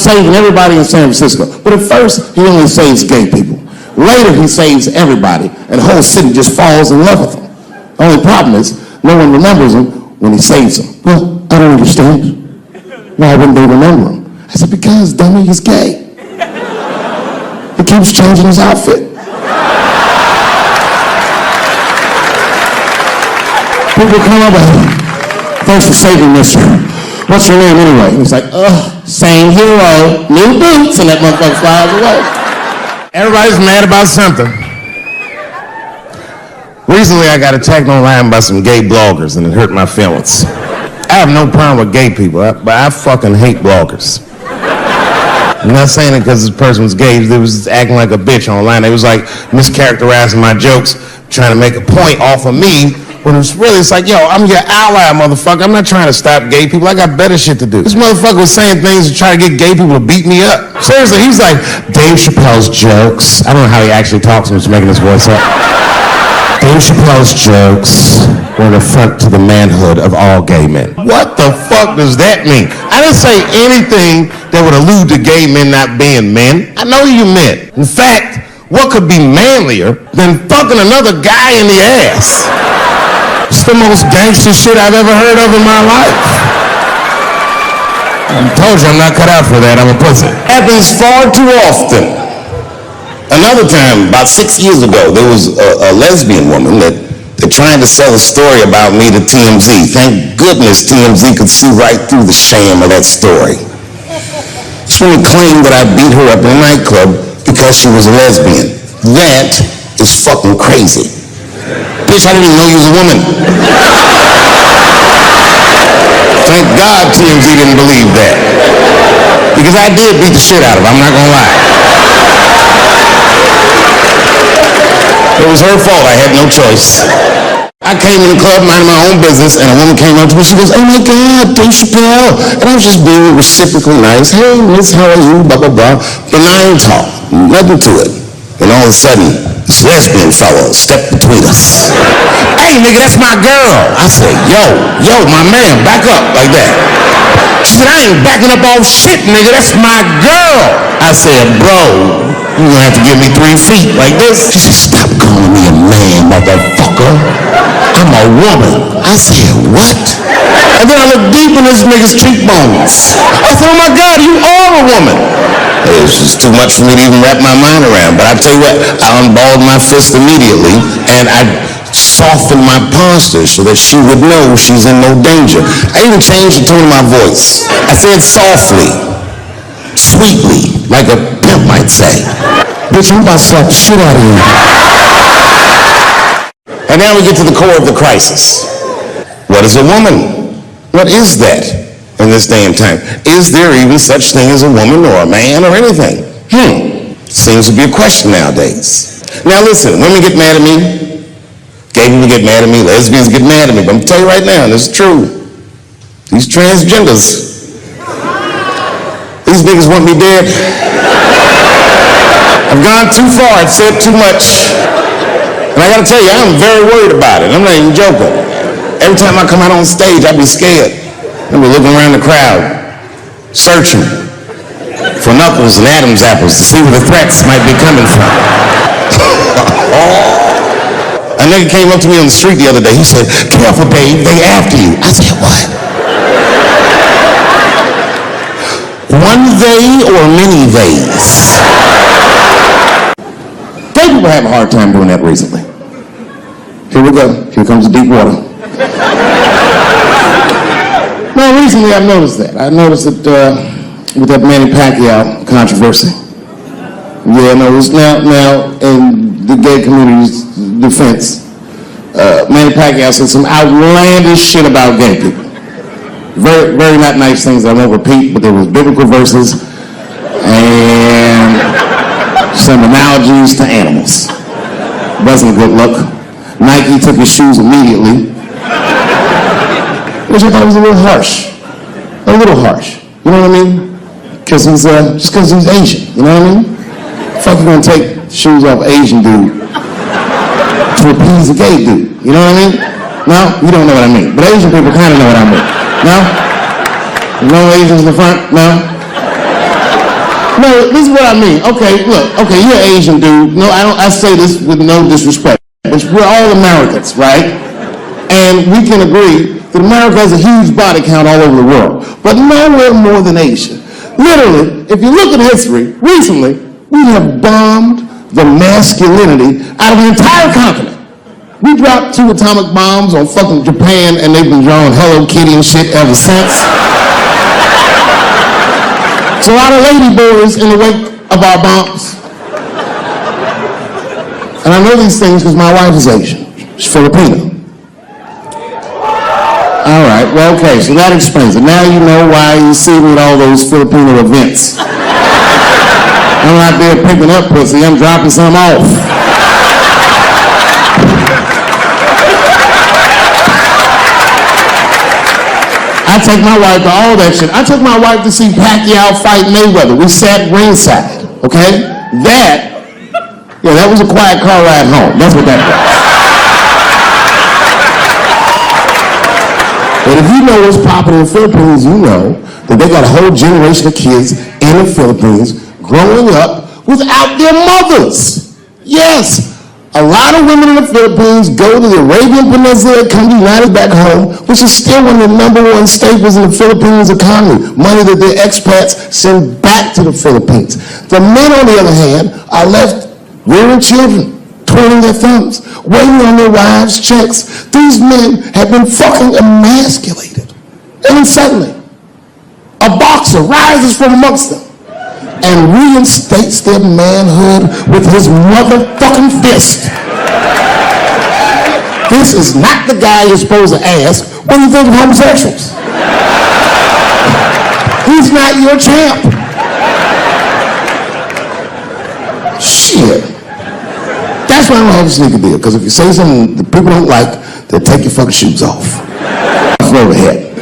saving everybody in San Francisco. But at first, he only saves gay people. Later, he saves everybody, and the whole city just falls in love with him. The only problem is, no one remembers him when he saves them. Well, I don't understand. Why wouldn't they remember him? I said, because, dummy, he's gay. He keeps changing his outfit. People come up with him. Thanks for saving mister. What's your name anyway? And he's like, same hero, new boots, and that motherfucker flies away. Everybody's mad about something. Recently, I got attacked online by some gay bloggers, and it hurt my feelings. I have no problem with gay people, but I fucking hate bloggers. I'm not saying it because this person was gay. They was acting like a bitch online. They was like mischaracterizing my jokes, trying to make a point off of me, when it's really, it's like, yo, I'm your ally, motherfucker. I'm not trying to stop gay people. I got better shit to do. This motherfucker was saying things to try to get gay people to beat me up. Seriously, he's like, Dave Chappelle's jokes. I don't know how he actually talks when he's making his voice up. Dave Chappelle's jokes were an affront to the manhood of all gay men. What the fuck does that mean? I didn't say anything that would allude to gay men not being men. I know you meant. In fact, what could be manlier than fucking another guy in the ass? It's the most gangster shit I've ever heard of in my life. I told you I'm not cut out for that. I'm a pussy. Happens far too often. Another time, about 6 years ago, there was a lesbian woman that tried to sell a story about me to TMZ. Thank goodness TMZ could see right through the sham of that story. This woman claimed that I beat her up in a nightclub because she was a lesbian. That is fucking crazy. Bitch, I didn't even know you was a woman. Thank God TMZ didn't believe that. Because I did beat the shit out of her, I'm not gonna lie. It was her fault, I had no choice. I came in the club minding my own business, and a woman came up to me, she goes, oh my God, Dave Chappelle. And I was just being reciprocally nice. Hey, miss, how are you, blah, blah, blah. Benign talk, nothing to it. And all of a sudden, this lesbian fellow stepped between us. Hey, nigga, that's my girl. I said, yo, my man, back up, like that. She said, I ain't backing up off shit, nigga, that's my girl. I said, bro, you're gonna have to give me 3 feet like this. She said, stop calling me a man, motherfucker. I'm a woman. I said, what? And then I looked deep in this nigga's cheekbones. I said, oh my God, you are a woman. It was just too much for me to even wrap my mind around. But I tell you what, I unballed my fist immediately, and I softened my posture so that she would know she's in no danger. I even changed the tone of my voice. I said softly, sweetly, like a pimp might say. Bitch, I'm about to slap the shit out of you. And now we get to the core of the crisis. What is a woman? What is that in this day and time? Is there even such thing as a woman or a man or anything? Seems to be a question nowadays. Now listen, women get mad at me. Gay people get mad at me. Lesbians get mad at me. But I'm going to tell you right now, and this is true. These transgenders, these niggas want me dead. I've gone too far. I've said too much. And I got to tell you, I'm very worried about it. I'm not even joking. Every time I come out on stage, I be scared. I be looking around the crowd, searching for knuckles and Adam's apples to see where the threats might be coming from. A nigga came up to me on the street the other day. He said, careful, Dave, they after you. I said, what? One they or many theys? Gay people have a hard time doing that recently. Here we go. Here comes the deep water. No, recently I've noticed that. I noticed that with that Manny Pacquiao controversy. Yeah, no, it's now in the gay community's defense. Manny Pacquiao said some outlandish shit about gay people. Very, very not nice things that I won't repeat, but there was biblical verses and some analogies to animals. Wasn't a good look. Nike took his shoes immediately, which I thought was a little harsh. A little harsh. You know what I mean? Because he's, just because he's Asian. You know what I mean? Fuck, you gonna take shoes off Asian dude to appease a gay dude. You know what I mean? No? You don't know what I mean. But Asian people kind of know what I mean. No? No Asians in the front? No? No, this is what I mean. Okay, look, okay, you're an Asian dude. No, I say this with no disrespect, but we're all Americans, right? And we can agree that America has a huge body count all over the world, but nowhere more than Asia. Literally, if you look at history, recently, we have bombed the masculinity out of the entire continent. We dropped 2 atomic bombs on fucking Japan, and they've been drawing Hello Kitty and shit ever since. There's a lot of lady boys in the wake of our bombs. And I know these things because my wife is Asian. She's Filipino. All right, well, okay, so that explains it. Now you know why you see me at all those Filipino events. I'm not there picking up pussy, I'm dropping some off. I take my wife to all that shit. I took my wife to see Pacquiao fight Mayweather. We sat ringside, okay? That was a quiet car ride home. That's what that was. But if you know what's popular in the Philippines, you know that they got a whole generation of kids in the Philippines growing up without their mothers. Yes. A lot of women in the Philippines go to the Arabian Peninsula, come to United back home, which is still one of the #1 staples in the Philippines economy, money that their expats send back to the Philippines. The men, on the other hand, are left rearing children, twirling their thumbs, waiting on their wives' checks. These men have been fucking emasculated. And then suddenly, a boxer rises from amongst them and reinstates their manhood with his motherfucking fist. This is not the guy you're supposed to ask when you think of homosexuals. He's not your champ. Shit. That's why I don't have a sneaker deal, because if you say something that people don't like, they'll take your fucking shoes off. Overhead.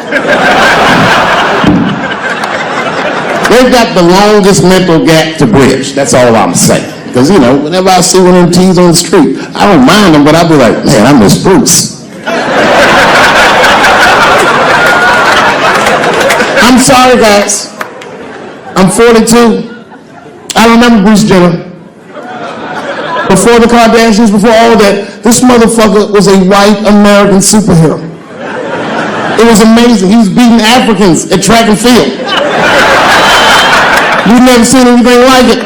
They've got the longest mental gap to bridge. That's all I'm saying. Because, whenever I see one of them teens on the street, I don't mind them, but I'll be like, man, I miss Bruce. I'm sorry, guys. I'm 42. I remember Bruce Jenner. Before the Kardashians, before all that, this motherfucker was a white American superhero. It was amazing. He was beating Africans at track and field. You've never seen anything like it.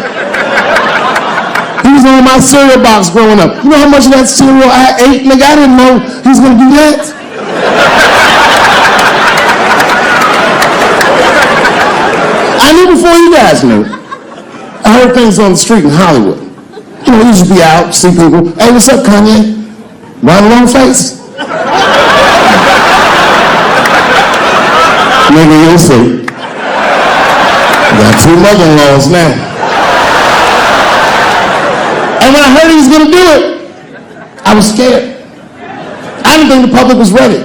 He was on my cereal box growing up. You know how much of that cereal I ate? Nigga, I didn't know he was going to do that. I knew before you guys knew. I heard things on the street in Hollywood. You used to be out, see people. Hey, what's up, Kanye? Right along face? Nigga, you'll see. Got 2 mother-in-laws now. And when I heard he was going to do it, I was scared. I didn't think the public was ready.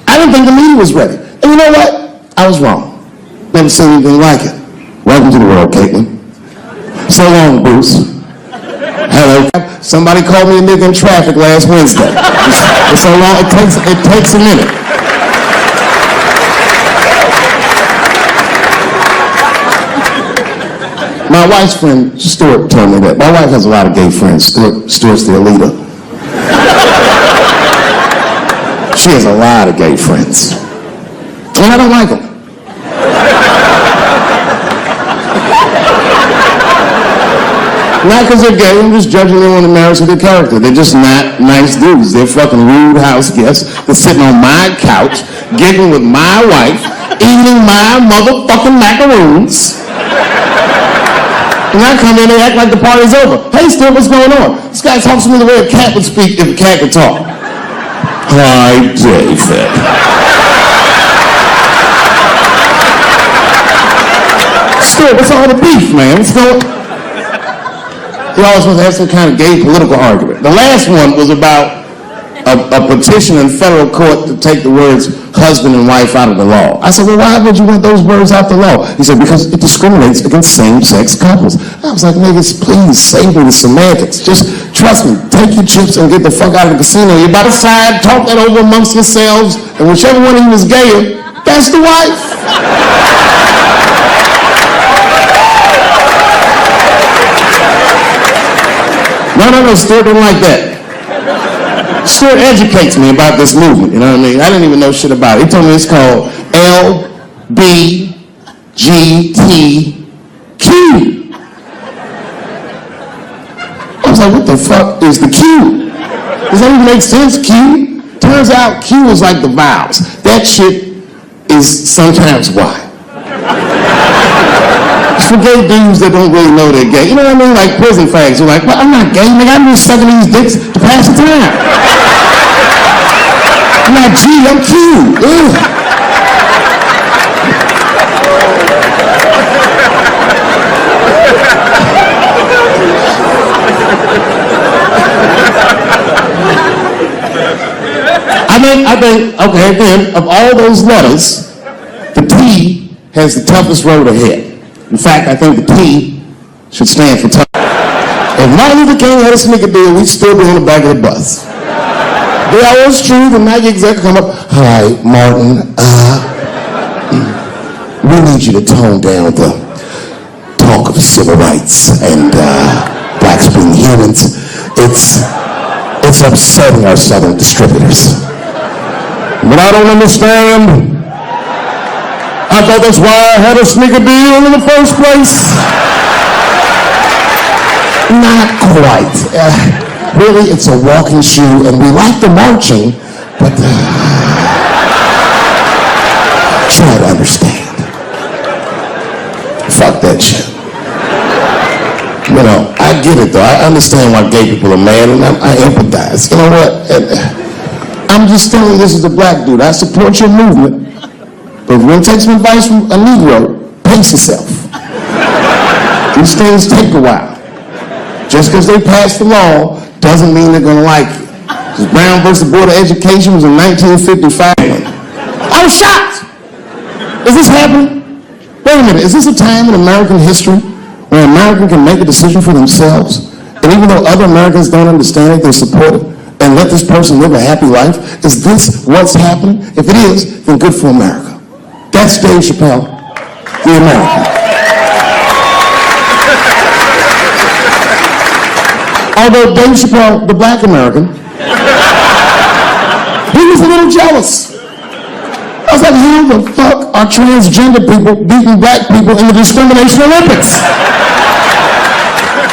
I didn't think the media was ready. And you know what? I was wrong. Never seen anything like it. Welcome to the world, Caitlin. So long, Bruce. Hello. Somebody called me a nigga in traffic last Wednesday. It's so long, it takes a minute. My wife's friend, Stuart, told me that. My wife has a lot of gay friends. Stuart's their leader. She has a lot of gay friends. And I don't like them. Not because they're gay, I'm just judging them on the merits of their character. They're just not nice dudes. They're fucking rude house guests. They're sitting on my couch, giggling with my wife, eating my motherfucking macaroons. And I come in and act like the party's over. Hey, Steve, what's going on? This guy talks to me the way a cat would speak if a cat could talk. Hi, David. Steve, what's all the beef, man? What's going on? He always wants to have some kind of gay political argument. The last one was about a petition in federal court to take the words husband and wife out of the law. I said, well, why would you want those words out the law? He said, because it discriminates against same-sex couples. I was like, niggas, please save me the semantics. Just trust me, take your chips and get the fuck out of the casino. You're by the side, talk that over amongst yourselves, and whichever one of you is gayer, that's the wife. No, Stuart didn't like that. Stuart educates me about this movement, you know what I mean? I didn't even know shit about it. He told me it's called LBGTQ. I was like, what the fuck is the Q? Does that even make sense, Q? Turns out Q is like the vowels. That shit is sometimes Y. For gay dudes that don't really know they're gay. You know what I mean? Like prison fags. You're like, well, I'm not gay, nigga. I'm just sucking these dicks to pass the time. I'm not G, I'm Q. Ugh. I think, okay, again, of all those letters, the T has the toughest road ahead. In fact, I think the T should stand for tough. If Martin Luther King had a sneaker deal, we'd still be on the back of the bus. They always true, the Nike exec come up, hi, Martin, we need you to tone down the talk of civil rights and blacks being humans. It's upsetting our southern distributors. But I don't understand. I thought that's why I had a sneaker deal in the first place. Not quite. Really, it's a walking shoe, and we like the marching, but try to understand. Fuck that shit. You know, I get it though. I understand why gay people are mad, and I empathize. You know what? I'm just telling you, this is a black dude. I support your movement. But if you want to take some advice from a Negro, pace yourself. These things take a while. Just because they passed the law doesn't mean they're going to like it. Because Brown versus Board of Education was in 1955. I was shocked. Is this happening? Wait a minute. Is this a time in American history where an American can make a decision for themselves? And even though other Americans don't understand it, they support it and let this person live a happy life? Is this what's happening? If it is, then good for America. That's Dave Chappelle, the American. Although Dave Chappelle, the black American, he was a little jealous. I was like, how the fuck are transgender people beating black people in the discrimination Olympics?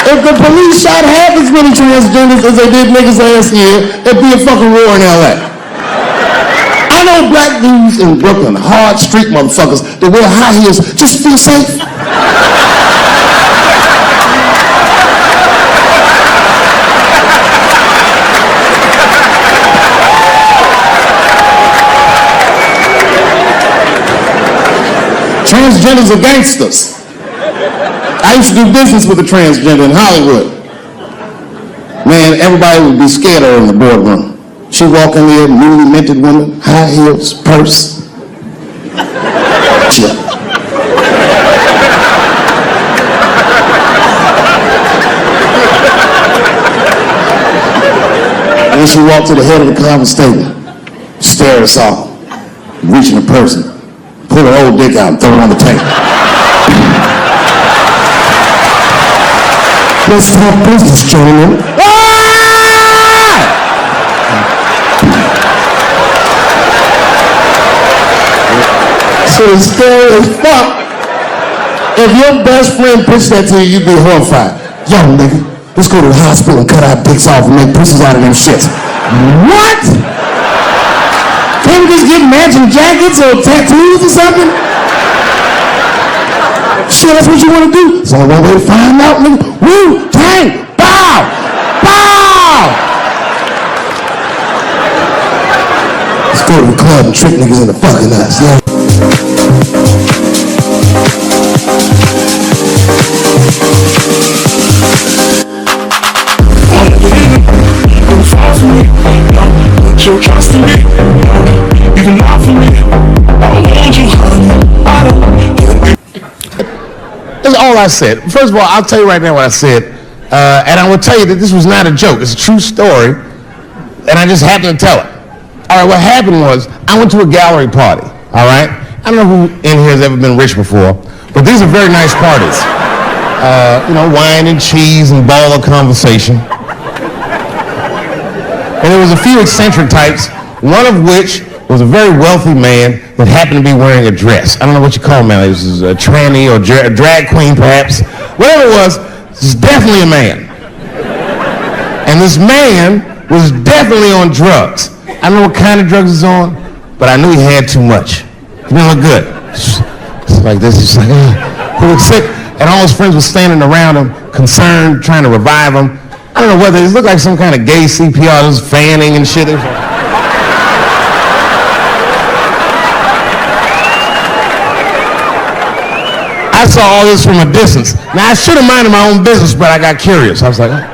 If the police shot half as many transgenders as they did niggas last year, it'd be a fucking war in LA. I know black dudes in Brooklyn, hard street motherfuckers that wear high heels just feel safe. Transgenders are gangsters. I used to do business with a transgender in Hollywood. Man, everybody would be scared of her in the boardroom. She'd walk in there, newly minted woman, high heels, purse. Yeah. And then she walked to the head of the conference table, stare at us all, reaching a person, pull her old dick out and throw it on the table. Let's talk business, gentlemen. So it's scary as fuck. If your best friend pitched that to you, you'd be horrified. Yo, nigga, let's go to the hospital and cut our dicks off and make pussies out of them shits. What? Can't we just get matching jackets or tattoos or something? Shit, that's what you want to do. It's only one way to find out, nigga. Woo, tang, bow, bow. Let's go to the club and trick niggas into fucking us, yeah. Your trust in me, even not for me. I want you, honey. I don't. That's all I said. First of all, I'll tell you right now what I said, and I will tell you that this was not a joke. It's a true story, and I just happened to tell it. All right, what happened was I went to a gallery party. All right, I don't know who in here has ever been rich before, but these are very nice parties. You know, wine and cheese and ball of conversation. And there was a few eccentric types, one of which was a very wealthy man that happened to be wearing a dress. I don't know what you call him, man. This is a tranny or a drag queen, perhaps. Whatever it was, this is definitely a man. And this man was definitely on drugs. I don't know what kind of drugs he's on, but I knew he had too much. He didn't look good. It's like this, he's like, he looked sick. And all his friends were standing around him, concerned, trying to revive him. I don't know whether it looked like some kind of gay CPR, just fanning and shit. I saw all this from a distance. Now, I should have minded my own business, but I got curious. I was like, oh.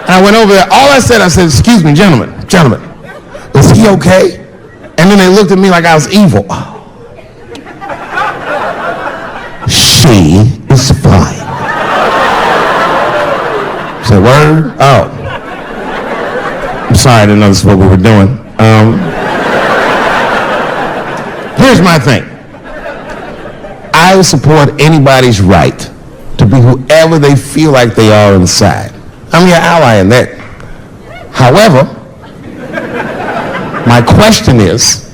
And I went over there. All I said, excuse me, gentlemen, is he okay? And then they looked at me like I was evil. She is fine. I said, word? Oh. I'm sorry, I didn't know this is what we were doing. Here's my thing. I support anybody's right to be whoever they feel like they are inside. I'm your ally in that. However, my question is,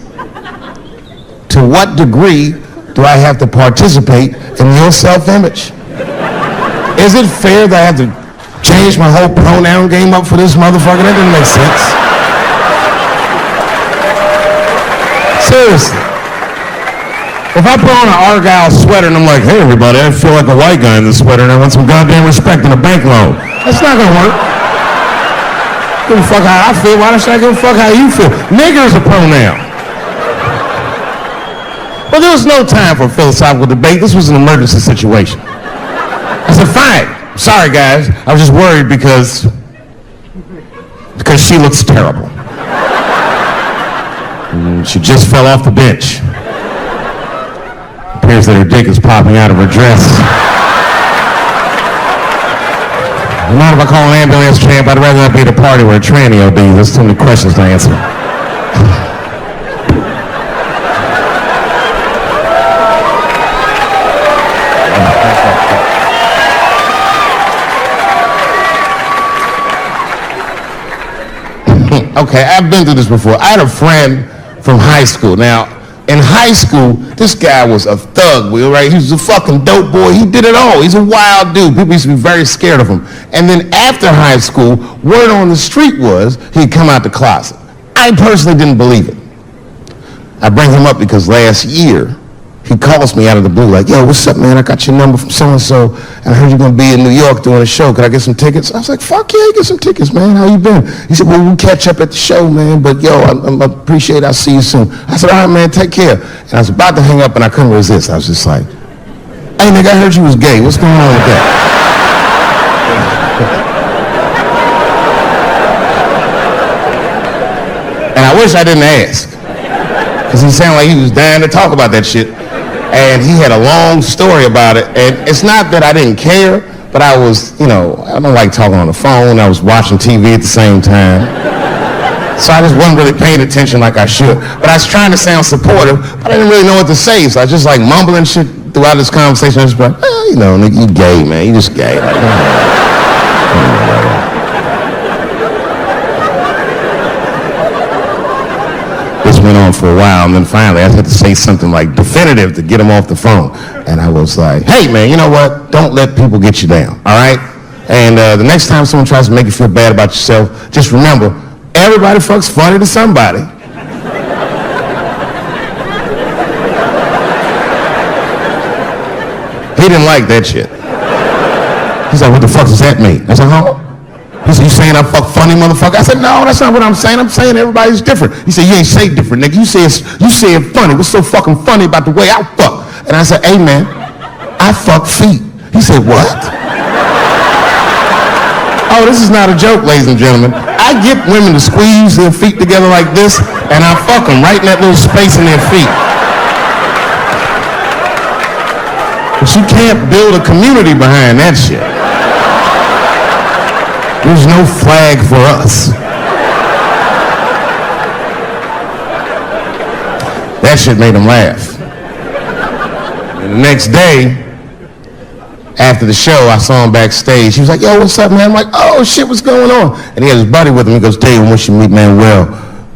to what degree do I have to participate in your self-image? Is it fair that I have to change my whole pronoun game up for this motherfucker? That doesn't make sense. Seriously. If I put on an Argyle sweater and I'm like, hey everybody, I feel like a white guy in this sweater and I want some goddamn respect and a bank loan, that's not gonna work. Give a fuck how I feel. Why should I give a fuck how you feel? Nigger is a pronoun. Well, there was no time for a philosophical debate. This was an emergency situation. I said, fine. Sorry, guys. I was just worried because she looks terrible. And she just fell off the bench. Appears that her dick is popping out of her dress. Not if I call an ambulance, champ. I'd rather not be at a party where a tranny will be. There's too many questions to answer. Okay, I've been through this before. I had a friend from high school. Now, in high school, this guy was a thug, right? He was a fucking dope boy. He did it all. He's a wild dude. People used to be very scared of him. And then after high school, word on the street was he'd come out the closet. I personally didn't believe it. I bring him up because last year, he calls me out of the blue like, yo, what's up, man? I got your number from so-and-so, and I heard you're going to be in New York doing a show. Could I get some tickets? I was like, fuck yeah, get some tickets, man. How you been? He said, well, we'll catch up at the show, man, but yo, I appreciate it. I'll see you soon. I said, all right, man, take care. And I was about to hang up, and I couldn't resist. I was just like, hey, nigga, I heard you was gay. What's going on with that? And I wish I didn't ask, because he sounded like he was dying to talk about that shit. And he had a long story about it. And it's not that I didn't care, but I was, I don't like talking on the phone. I was watching TV at the same time. So I just wasn't really paying attention like I should. But I was trying to sound supportive, but I didn't really know what to say. So I was just like mumbling shit throughout this conversation. I was like, nigga, you gay, man. You just gay. Like, This went on for a while, and then finally I had to say something like definitive to get him off the phone. And I was like, hey man, you know what? Don't let people get you down, all right? And the next time someone tries to make you feel bad about yourself, just remember, everybody fucks funny to somebody. He didn't like that shit. He's like, what the fuck does that mean? I said, huh? He said, you saying I fuck funny, motherfucker? I said, no, that's not what I'm saying. I'm saying everybody's different. He said, you ain't say different, nigga. You say it funny. What's so fucking funny about the way I fuck? And I said, hey, man, I fuck feet. He said, what? Oh, this is not a joke, ladies and gentlemen. I get women to squeeze their feet together like this, and I fuck them right in that little space in their feet. But you can't build a community behind that shit. There's no flag for us. That shit made him laugh. And the next day, after the show, I saw him backstage. He was like, yo, what's up, man? I'm like, oh, shit, what's going on? And he had his buddy with him. He goes, Dave, I want you to meet Manuel.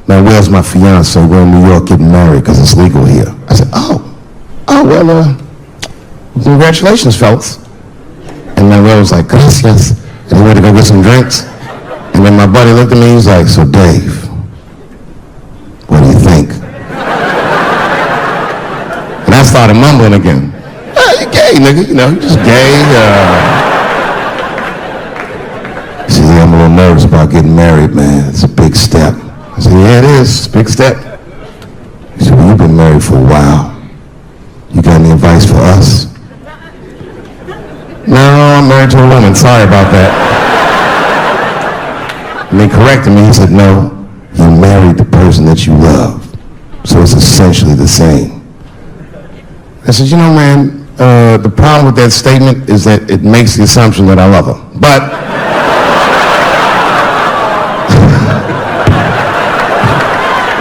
Manuel's my fiance. We're in New York getting married because it's legal here. I said, well, congratulations, fellas. And Manuel was like, gracias. And he went to go get some drinks. And then my buddy looked at me, he's like, so Dave, what do you think? And I started mumbling again. You gay, nigga, you know, you just gay. He said, yeah, I'm a little nervous about getting married, man. It's a big step. I said, yeah, it is. It's a big step. He said, well, you've been married for a while. You got any advice for us? No, I'm married to a woman. Sorry about that. And he corrected me. He said, no, you married the person that you love. So it's essentially the same. I said, you know, man, the problem with that statement is that it makes the assumption that I love her. But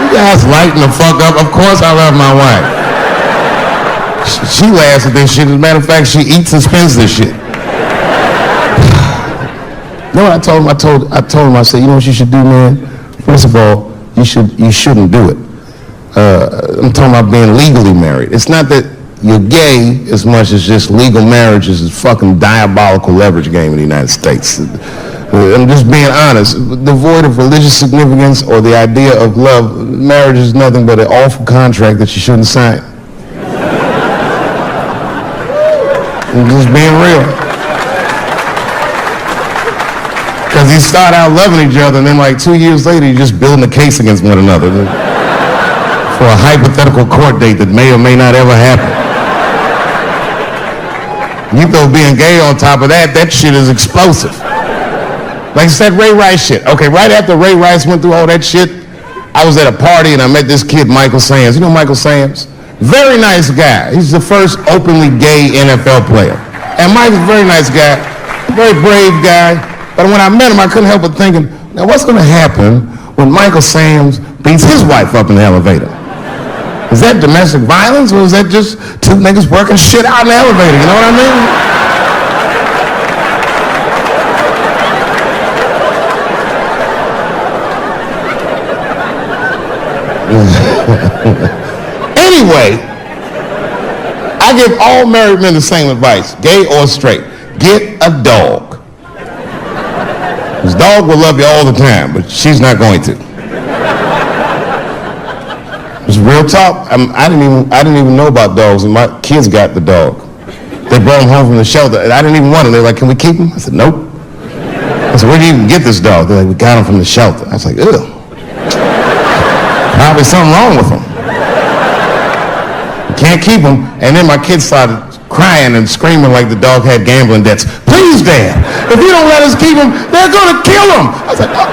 you guys lighten the fuck up. Of course I love my wife. She laughs at this shit. As a matter of fact, she eats and spends this shit. You know what I told him? I told him, I said, you know what you should do, man? First of all, you shouldn't do it. I'm talking about being legally married. It's not that you're gay as much as just legal marriage is a fucking diabolical leverage game in the United States. I'm just being honest. Devoid of religious significance or the idea of love, marriage is nothing but an awful contract that you shouldn't sign. I'm just being real. Because you start out loving each other and then like 2 years later you're just building a case against one another for a hypothetical court date that may or may not ever happen. You throw being gay on top of that, that shit is explosive. Like I said, Ray Rice shit. Okay, right after Ray Rice went through all that shit, I was at a party and I met this kid, Michael Samms. You know Michael Samms? Very nice guy. He's the first openly gay NFL player. And Mike's a very nice guy, very brave guy. But when I met him, I couldn't help but thinking, now what's gonna happen when Michael Samms beats his wife up in the elevator? Is that domestic violence or is that just two niggas working shit out in the elevator? You know what I mean? Anyway, I give all married men the same advice, gay or straight. Get a dog. His dog will love you all the time, but she's not going to. It's real talk. I didn't even know about dogs, and my kids got the dog. They brought him home from the shelter, and I didn't even want him. They're like, "Can we keep him?" I said, "Nope." I said, "Where did you even get this dog?" They're like, "We got him from the shelter." I was like, "Ugh." Probably something wrong with him. You can't keep him. And then my kids started crying and screaming like the dog had gambling debts. "Please, Dad, if you don't let us keep him, they're gonna kill him." I was like, "Oh.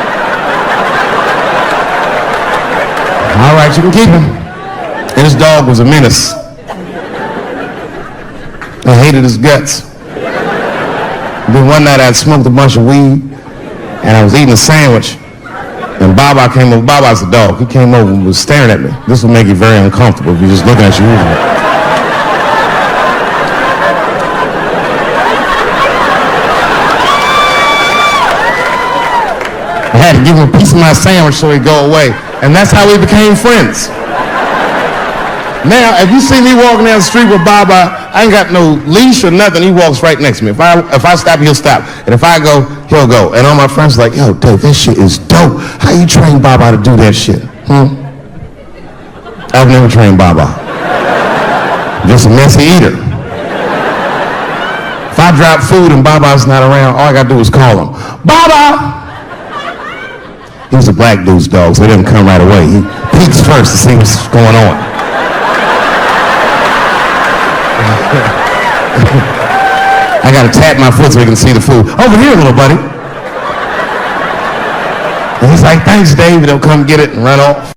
All right, you can keep him." And his dog was a menace. I hated his guts. Then one night I'd smoked a bunch of weed and I was eating a sandwich and Baba came over. Baba's the dog. He came over and was staring at me. This will make you very uncomfortable if you're just looking at you. I had to give him a piece of my sandwich so he'd go away. And that's how we became friends. Now, if you see me walking down the street with Baba, I ain't got no leash or nothing. He walks right next to me. If I stop, he'll stop. And if I go, he'll go. And all my friends are like, "Yo, Dave, that shit is dope. How you train Baba to do that shit?" I've never trained Baba. Just a messy eater. If I drop food and Baba's not around, all I gotta do is call him. "Baba!" He was a black dude's dog, so he didn't come right away. He peeks first to see what's going on. I gotta tap my foot so he can see the food. "Over here, little buddy." And he's like, "Thanks, Dave." He'll come get it and run off.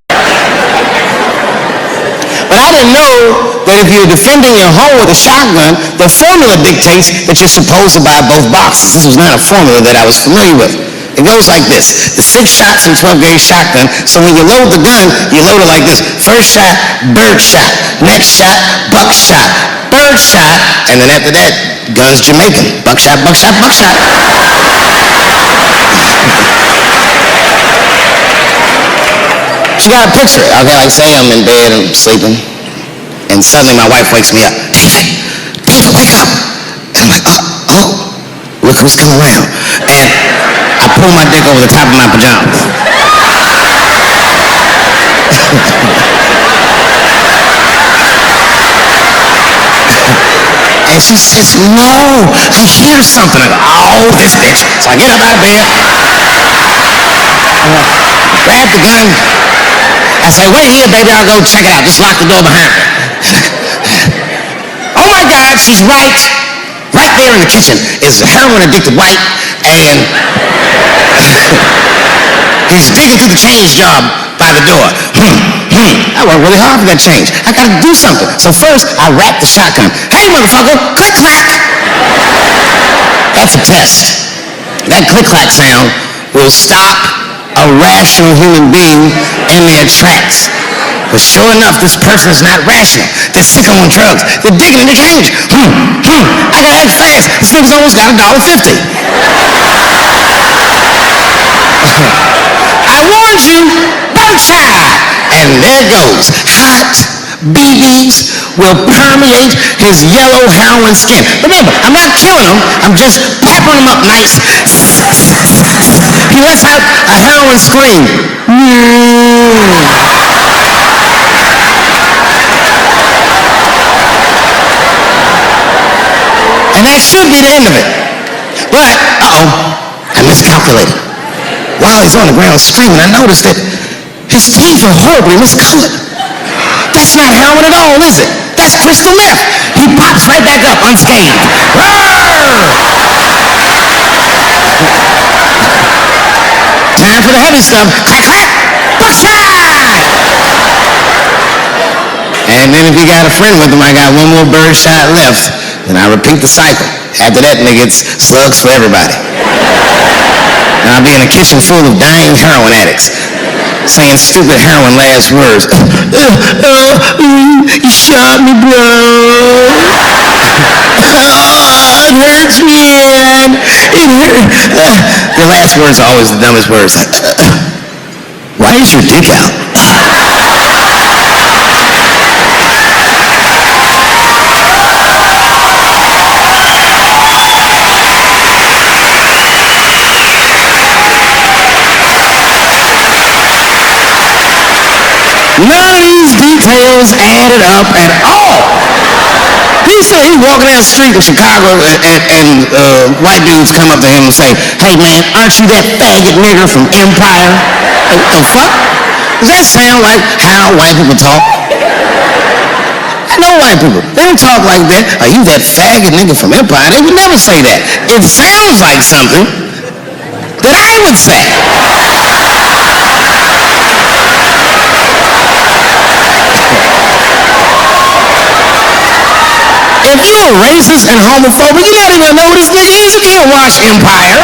But I didn't know that if you're defending your home with a shotgun, the formula dictates that you're supposed to buy both boxes. This was not a formula that I was familiar with. It goes like this: the 6 shots in 12 gauge shotgun. So when you load the gun, you load it like this: first shot, bird shot; next shot, buck shot; third shot, and then after that, Guns Jamaican. Buckshot, buckshot, buckshot. She got a picture. Okay, like say I'm in bed and sleeping, and suddenly my wife wakes me up. David, wake up. And I'm like, oh, look who's come around. And I pull my dick over the top of my pajamas. And she says, no, I hear something. I go, oh, this bitch. So I get up out of bed, grab the gun. I say, wait here, baby, I'll go check it out. Just lock the door behind me. Oh my God, she's right. Right there in the kitchen is a heroin-addicted white, and he's digging through the change job by the door. I worked really hard for that change. I gotta do something. So first, I wrap the shotgun. Hey, motherfucker, click-clack. That's a test. That click-clack sound will stop a rational human being in their tracks. But sure enough, this person is not rational. They're sick on drugs. They're digging in the change. I gotta act fast. This nigga's almost got $1.50. I warned you, birdshot. And there it goes. Hot BBs will permeate his yellow heroin skin. Remember, I'm not killing him. I'm just peppering him up nice. He lets out a heroin scream. And that should be the end of it. But, I miscalculated. While he's on the ground screaming, I noticed that his teeth are horribly miscolored. That's not heroin at all, is it? That's crystal meth. He pops right back up unscathed. Time for the heavy stuff. Clack, clack, buckshot! And then if you got a friend with him, I got one more bird shot left. Then I repeat the cycle. After that, nigga, it's slugs for everybody. And I'll be in a kitchen full of dying heroin addicts, saying stupid heroin last words. You shot me, bro. It hurts, man. It hurts. The last words are always the dumbest words. Why is your dick out? None of these details added up at all. He said he walking down the street in Chicago and white dudes come up to him and say, hey man, aren't you that faggot nigger from Empire? What the fuck? Does that sound like how white people talk? I know white people. They don't talk like that. Are you that faggot nigger from Empire? They would never say that. It sounds like something that I would say. If you're racist and homophobic, you don't even know who this nigga is. You can't watch Empire.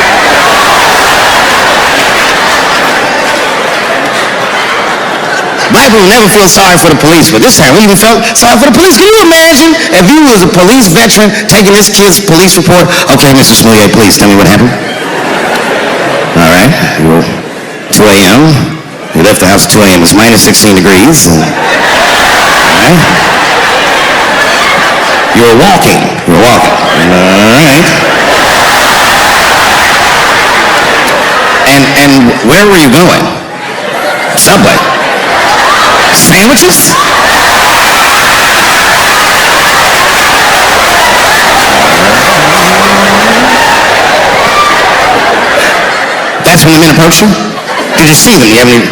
Black people never feel sorry for the police, but this time we even felt sorry for the police. Can you imagine if you was a police veteran taking this kid's police report? Okay, Mr. Smouillet, please tell me what happened. All right, 2 a.m. You left the house at 2 a.m. It's minus 16 degrees. All right. You were walking. All right. And where were you going? Subway. Sandwiches? That's when the men approached you? Did you see them? You have any?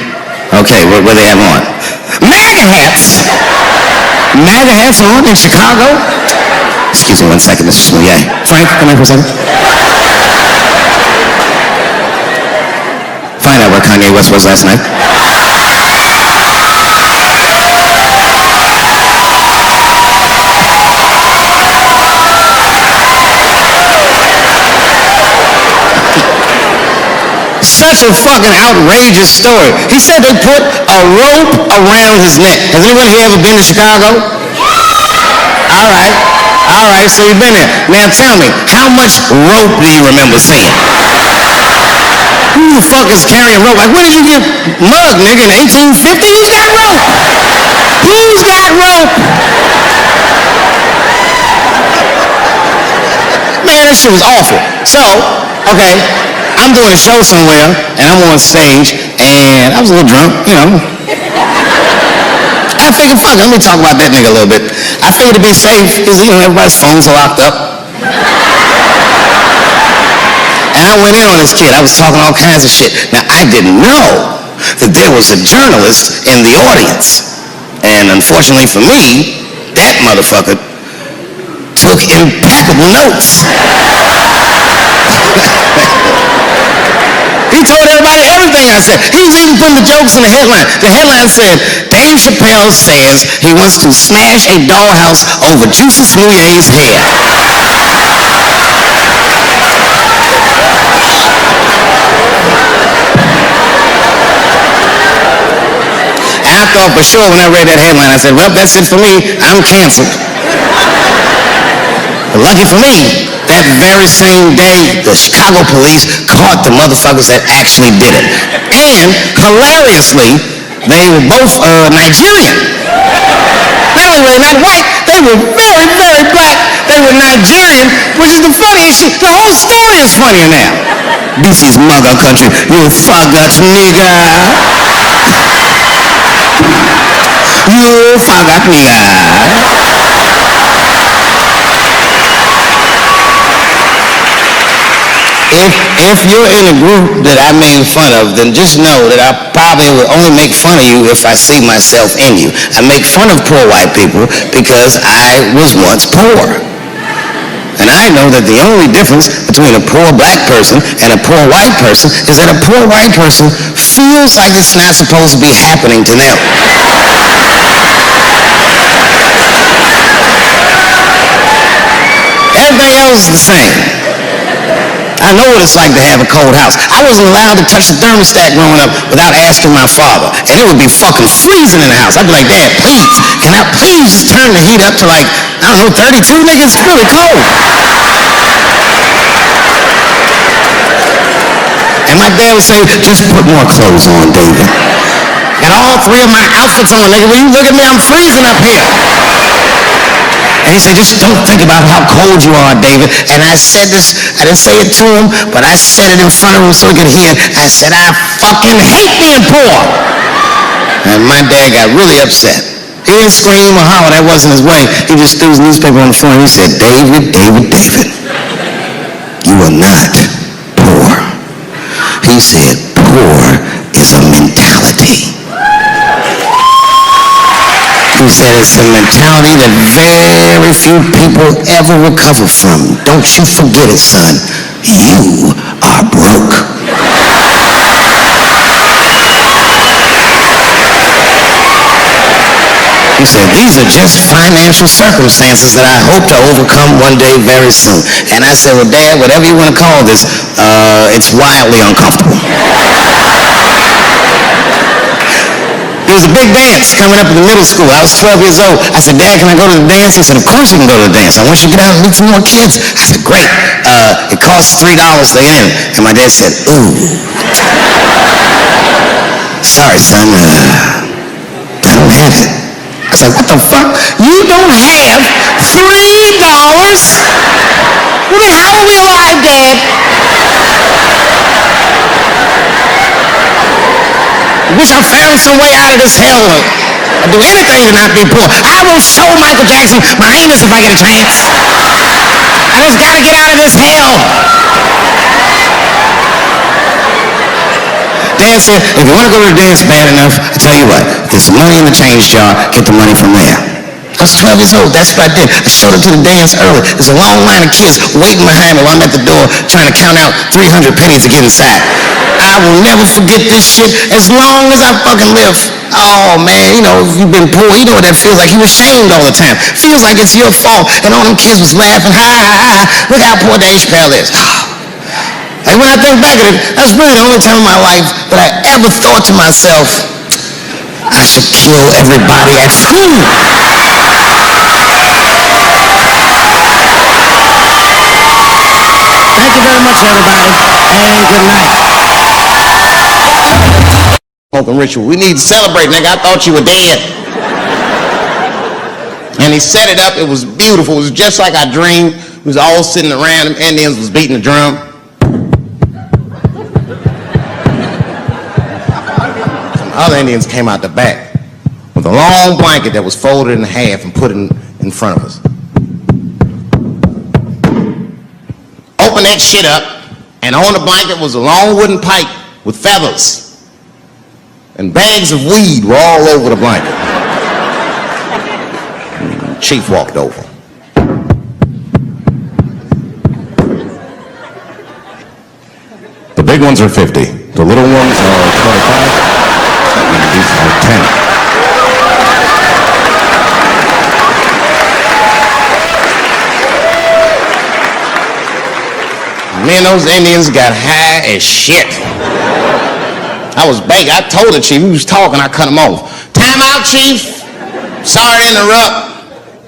Okay, what do they have on? MAGA hats! MAGA hats on in Chicago? Excuse me 1 second, Mr. Smouillet. Frank, come here for a second. Find out where Kanye West was last night. Such a fucking outrageous story. He said they put a rope around his neck. Has anyone here ever been to Chicago? All right. All right, so you've been there. Now tell me, how much rope do you remember seeing? Who the fuck is carrying rope? Like, where did you get mugged, nigga? In 1850? Who's got rope? Who's got rope? Man, that shit was awful. So, okay, I'm doing a show somewhere, and I'm on stage, and I was a little drunk, you know. I figured, fuck it, let me talk about that nigga a little bit. I figured to be safe, because, you know, everybody's phones are locked up. And I went in on this kid. I was talking all kinds of shit. Now, I didn't know that there was a journalist in the audience. And unfortunately for me, that motherfucker took impeccable notes. He told everybody everything I said. He was even putting the jokes in the headline. The headline said, Dave Chappelle says he wants to smash a dollhouse over Juicy Smouye's head. I thought for sure when I read that headline, I said, well, that's it for me. I'm canceled. But lucky for me, that very same day, the Chicago police caught the motherfuckers that actually did it. And, hilariously, they were both Nigerian. Not only were they not white, they were very, very black. They were Nigerian, which is the funniest shit. The whole story is funnier now. This is mother country, you faggot nigga. You faggot nigga. If you're in a group that I made fun of, then just know that I probably will only make fun of you if I see myself in you. I make fun of poor white people because I was once poor. And I know that the only difference between a poor black person and a poor white person is that a poor white person feels like it's not supposed to be happening to them. Everything else is the same. I know what it's like to have a cold house. I wasn't allowed to touch the thermostat growing up without asking my father. And it would be fucking freezing in the house. I'd be like, Dad, please, can I please turn the heat up to like, I don't know, 32, nigga? It's really cold. And my dad would say, just put more clothes on, David. Got all three of my outfits on, nigga. When you look at me, I'm freezing up here. And he said, just don't think about how cold you are, David. And I said this, I didn't say it to him, but I said it in front of him so he could hear. I said, I fucking hate being poor. And my dad got really upset. He didn't scream or holler, that wasn't his way. He just threw his newspaper on the floor and he said, David, David, David, you are not poor. He said, poor is a mentality. He said it's a mentality that very few people ever recover from. Don't you forget it, son. You are broke. He said, these are just financial circumstances that I hope to overcome one day very soon. And I said, well, Dad, whatever you want to call this, it's wildly uncomfortable. There was a big dance coming up in the middle school. I was 12 years old. I said, Dad, can I go to the dance? He said, of course you can go to the dance. I want you to get out and meet some more kids. I said, great. It costs $3 to get in. And my dad said, ooh. Sorry, son. I don't have it. I said, what the fuck? You don't have $3? Well, then how are we alive, Dad? I wish I found some way out of this hell. I'd do anything to not be poor. I will show Michael Jackson my anus if I get a chance. I just gotta get out of this hell. Dad said, if you want to go to the dance bad enough, I tell you what, there's some money in the change jar, get the money from there. I was 12 years old, that's what I did. I showed up to the dance early. There's a long line of kids waiting behind me while I'm at the door trying to count out 300 pennies to get inside. I will never forget this shit as long as I fucking live. Oh man, you know, if you've been poor, you know what that feels like. You were shamed all the time. Feels like it's your fault. And all them kids was laughing, ha ha ha, look how poor Dave Chappelle is. Like when I think back at it, that's really the only time in my life that I ever thought to myself, I should kill everybody at school. you very much, everybody, and good night. Smoking ritual. We need to celebrate, nigga. I thought you were dead. And he set it up. It was beautiful. It was just like I dreamed. We was all sitting around. Them Indians was beating the drum. Some other Indians came out the back with a long blanket that was folded in half and put it in front of us. Open that shit up, and on the blanket was a long wooden pipe with feathers. And bags of weed were all over the blanket. Chief walked over. The big ones are 50. The little ones are 25. And these are 10. Me and those Indians got high as shit. I was baked. I told the chief, he was talking, I cut him off. Time out, chief. Sorry to interrupt.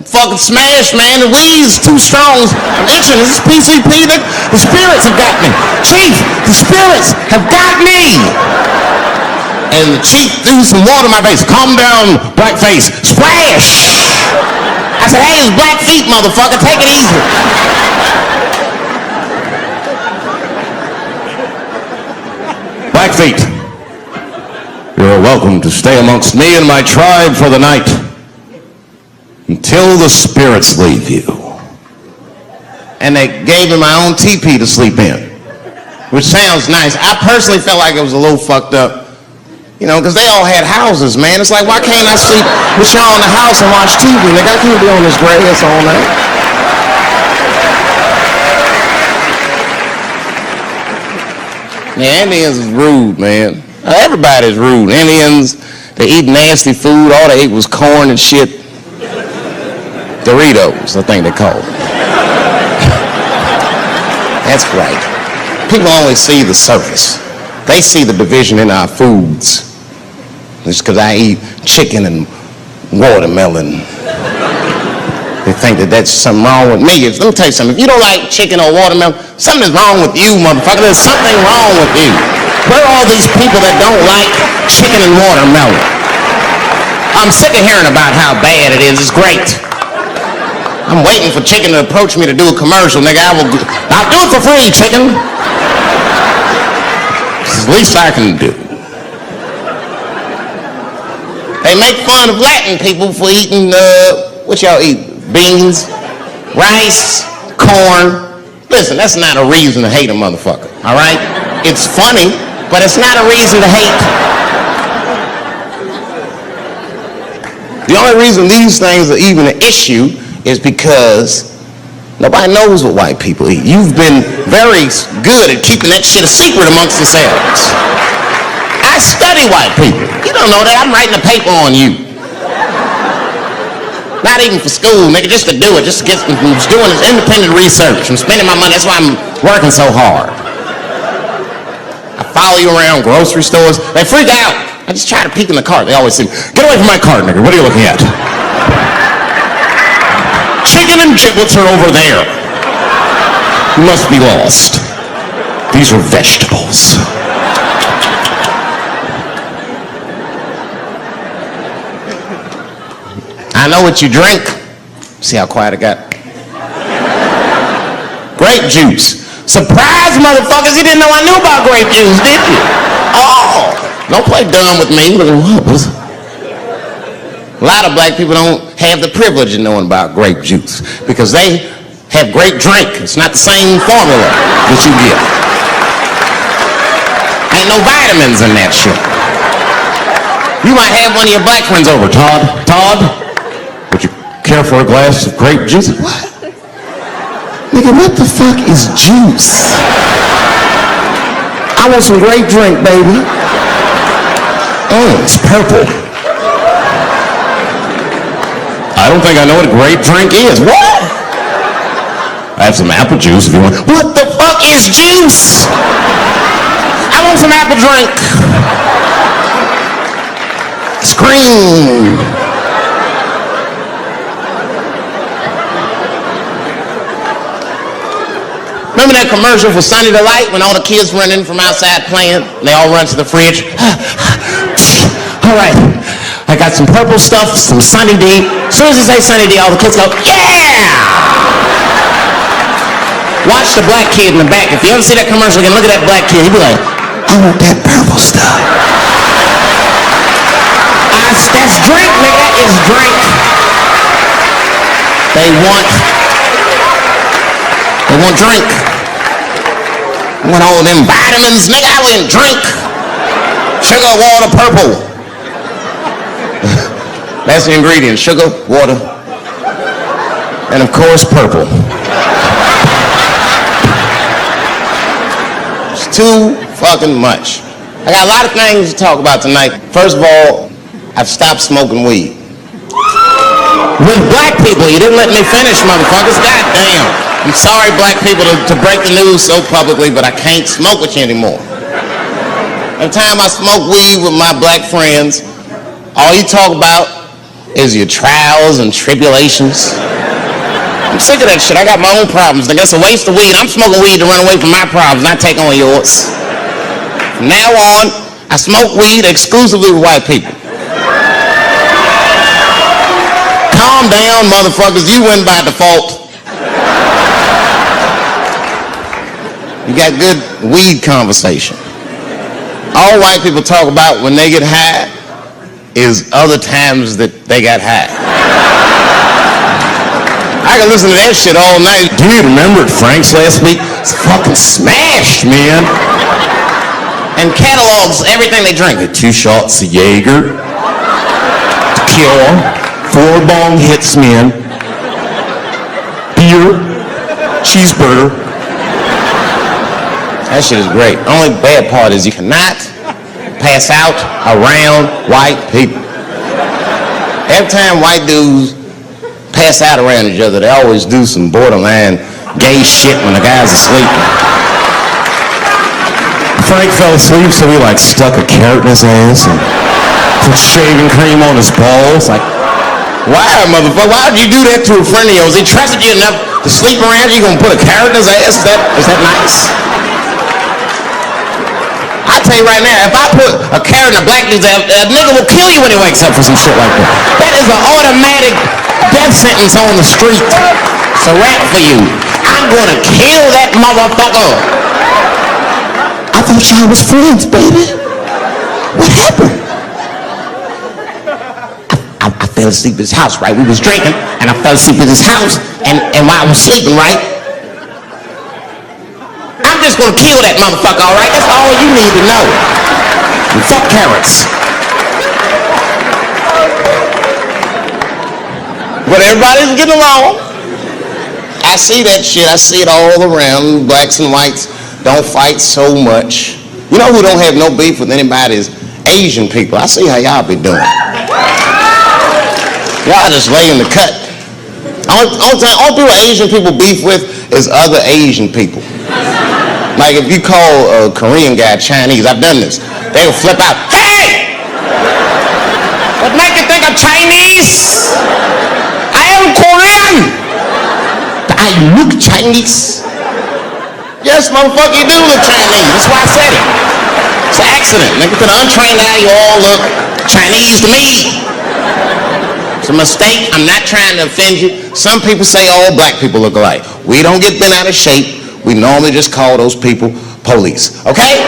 Fucking smashed, man. The weed's too strong. I'm itching. This is PCP. The spirits have got me. Chief, the spirits have got me. And the chief threw some water in my face. Calm down, blackface. Splash. I said, hey, it's black feet, motherfucker. Take it easy. Black feet. You're welcome to stay amongst me and my tribe for the night until the spirits leave you. And they gave me my own teepee to sleep in, which sounds nice. I personally felt like it was a little fucked up, you know, because they all had houses, man. It's like, why can't I sleep with y'all in the house and watch TV? Like, I can't be on this grass all night. The Indians is rude, man. Everybody's rude. Indians, they eat nasty food. All they ate was corn and shit. Doritos, I think they call it. That's right. People only see the surface. They see the division in our foods. Just because I eat chicken and watermelon. They think that that's something wrong with me. Let me tell you something. If you don't like chicken or watermelon, something's wrong with you, motherfucker. There's something wrong with you. Where are all these people that don't like chicken and watermelon? I'm sick of hearing about how bad it is. It's great. I'm waiting for chicken to approach me to do a commercial, nigga. I'll do it for free, chicken. It's the least I can do. They make fun of Latin people for eating, what y'all eat? Beans, rice, corn. Listen, that's not a reason to hate a motherfucker, all right? It's funny, but it's not a reason to hate. The only reason these things are even an issue is because nobody knows what white people eat. You've been very good at keeping that shit a secret amongst yourselves. I study white people. You don't know that. I'm writing a paper on you. Not even for school, nigga, just to do it. Just to get, I'm doing this independent research. I'm spending my money. That's why I'm working so hard. I follow you around grocery stores. They freak out. I just try to peek in the cart. They always say, get away from my cart, nigga. What are you looking at? Chicken and giblets are over there. You must be lost. These are vegetables. I know what you drink. See how quiet it got? Grape juice. Surprise, motherfuckers, you didn't know I knew about grape juice, did you? Oh, don't play dumb with me. A lot of black people don't have the privilege of knowing about grape juice because they have grape drink. It's not the same formula that you get. Ain't no vitamins in that shit. You might have one of your black friends over. Todd, would you care for a glass of grape juice? What? Nigga, what the fuck is juice? I want some grape drink, baby. Oh, it's purple. I don't think I know what a grape drink is. What? I have some apple juice if you want. What the fuck is juice? I want some apple drink. Scream. Remember that commercial for Sunny Delight when all the kids run in from outside playing? And they all run to the fridge. All right, I got some purple stuff, some Sunny D. As soon as you say Sunny D, all the kids go, yeah! Watch the black kid in the back. If you ever see that commercial again, look at that black kid. He'll be like, I want that purple stuff. That's drink, nigga. It's drink. They want drink. I want all them vitamins, nigga. I want drink. Sugar, water, purple. That's the ingredient. Sugar, water, and of course, purple. It's too fucking much. I got a lot of things to talk about tonight. First of all, I've stopped smoking weed. With black people, you didn't let me finish, motherfuckers. Goddamn. I'm sorry, black people, to break the news so publicly, but I can't smoke with you anymore. Every time I smoke weed with my black friends, all you talk about is your trials and tribulations. I'm sick of that shit. I got my own problems. Nigga, it's a waste of weed. I'm smoking weed to run away from my problems, not take on yours. From now on, I smoke weed exclusively with white people. Calm down, motherfuckers. You win by default. You got good weed conversation. All white people talk about when they get high is other times that they got high. I can listen to that shit all night. Dude, remember at Frank's last week? It's fucking smashed, man. And catalogs everything they drink. 2 shots of Jaeger, tequila, 4 bong hits, man, beer, cheeseburger. That shit is great. The only bad part is you cannot pass out around white people. Every time white dudes pass out around each other, they always do some borderline gay shit when the guy's asleep. Frank fell asleep, so he stuck a carrot in his ass and put shaving cream on his balls. Why, motherfucker? Why would you do that to a friend of yours? He trusted you enough to sleep around you, gonna put a carrot in his ass? Is that nice? I tell you right now, if I put a carrot in a black dude's ass, a nigga will kill you when he wakes up for some shit like that. That is an automatic death sentence on the street. It's a rap for you. I'm gonna kill that motherfucker. I thought y'all was friends, baby. What happened? I fell asleep at his house, right? We was drinking, and I fell asleep at his house, and while I was sleeping, right? I'm just gonna kill that motherfucker, all right? That's all you need to know. And fuck carrots. But everybody's getting along. I see that shit. I see it all around. Blacks and whites don't fight so much. You know who don't have no beef with anybody is Asian people. I see how y'all be doing. Y'all just lay in the cut. All people Asian people beef with is other Asian people. Like if you call a Korean guy Chinese, I've done this. They'll flip out, hey! What make you think I'm Chinese? I am Korean! I look Chinese. Yes, motherfucker, you do look Chinese. That's why I said it. It's an accident. Nigga, to the untrained eye, you all look Chinese to me. It's a mistake. I'm not trying to offend you. Some people say all black people look alike. We don't get bent out of shape. We normally just call those people police. Okay?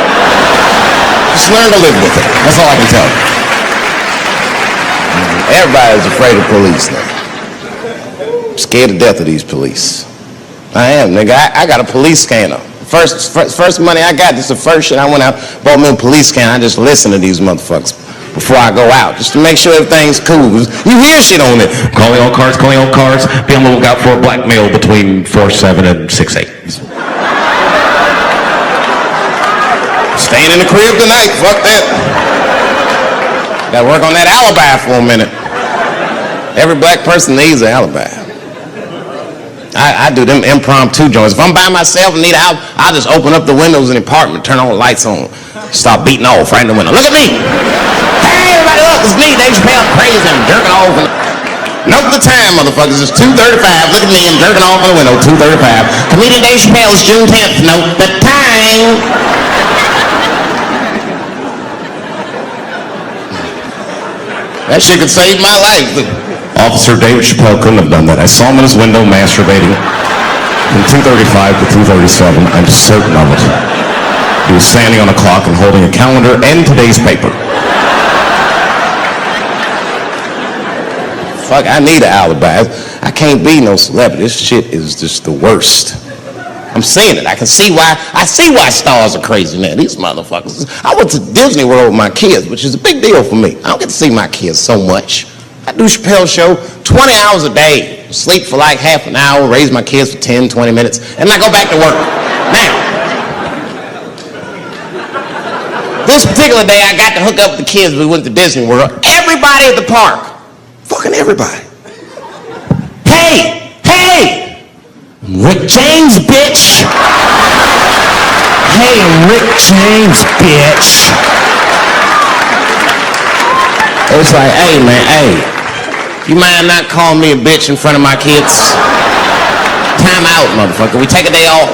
Just learn to live with it. That's all I can tell you. Everybody's afraid of police now. I'm scared to death of these police. I am, nigga. I got a police scanner. First money I got, this is the first shit I went out, bought me a police scanner. I just listen to these motherfuckers before I go out, just to make sure everything's cool. You hear shit on it. Calling all cars, be on the lookout for a black male between 4'7" and 6'8". Staying in the crib tonight, fuck that. Gotta work on that alibi for a minute. Every black person needs an alibi. I do them impromptu joints. If I'm by myself and need a house, I'll just open up the windows in the apartment, turn all the lights on, start beating off right in the window. Look at me. Hey, everybody, look, it's me, Dave Chappelle, crazy, I'm jerking off. Note the time, motherfuckers. It's 2:35. Look at me. I'm jerking off in the window. 2:35. Comedian Dave Chappelle is June 10th. Note the time. That shit could save my life. Officer Dave Chappelle couldn't have done that. I saw him in his window masturbating from 2:35 to 2:37. I'm certain of it. He was standing on a clock and holding a calendar and today's paper. Fuck, I need an alibi. I can't be no celebrity. This shit is just the worst. I'm seeing it. I see why stars are crazy now. These motherfuckers. I went to Disney World with my kids, which is a big deal for me. I don't get to see my kids so much. I do Chappelle's show 20 hours a day. Sleep for like half an hour, raise my kids for 10, 20 minutes, and I go back to work. Now, this particular day, I got to hook up with the kids. We went to Disney World. Everybody at the park. Fucking everybody. Hey! Rick James, bitch! Hey, Rick James, bitch! It's like, hey, man, hey. You mind not calling me a bitch in front of my kids? Time out, motherfucker. We take a day off.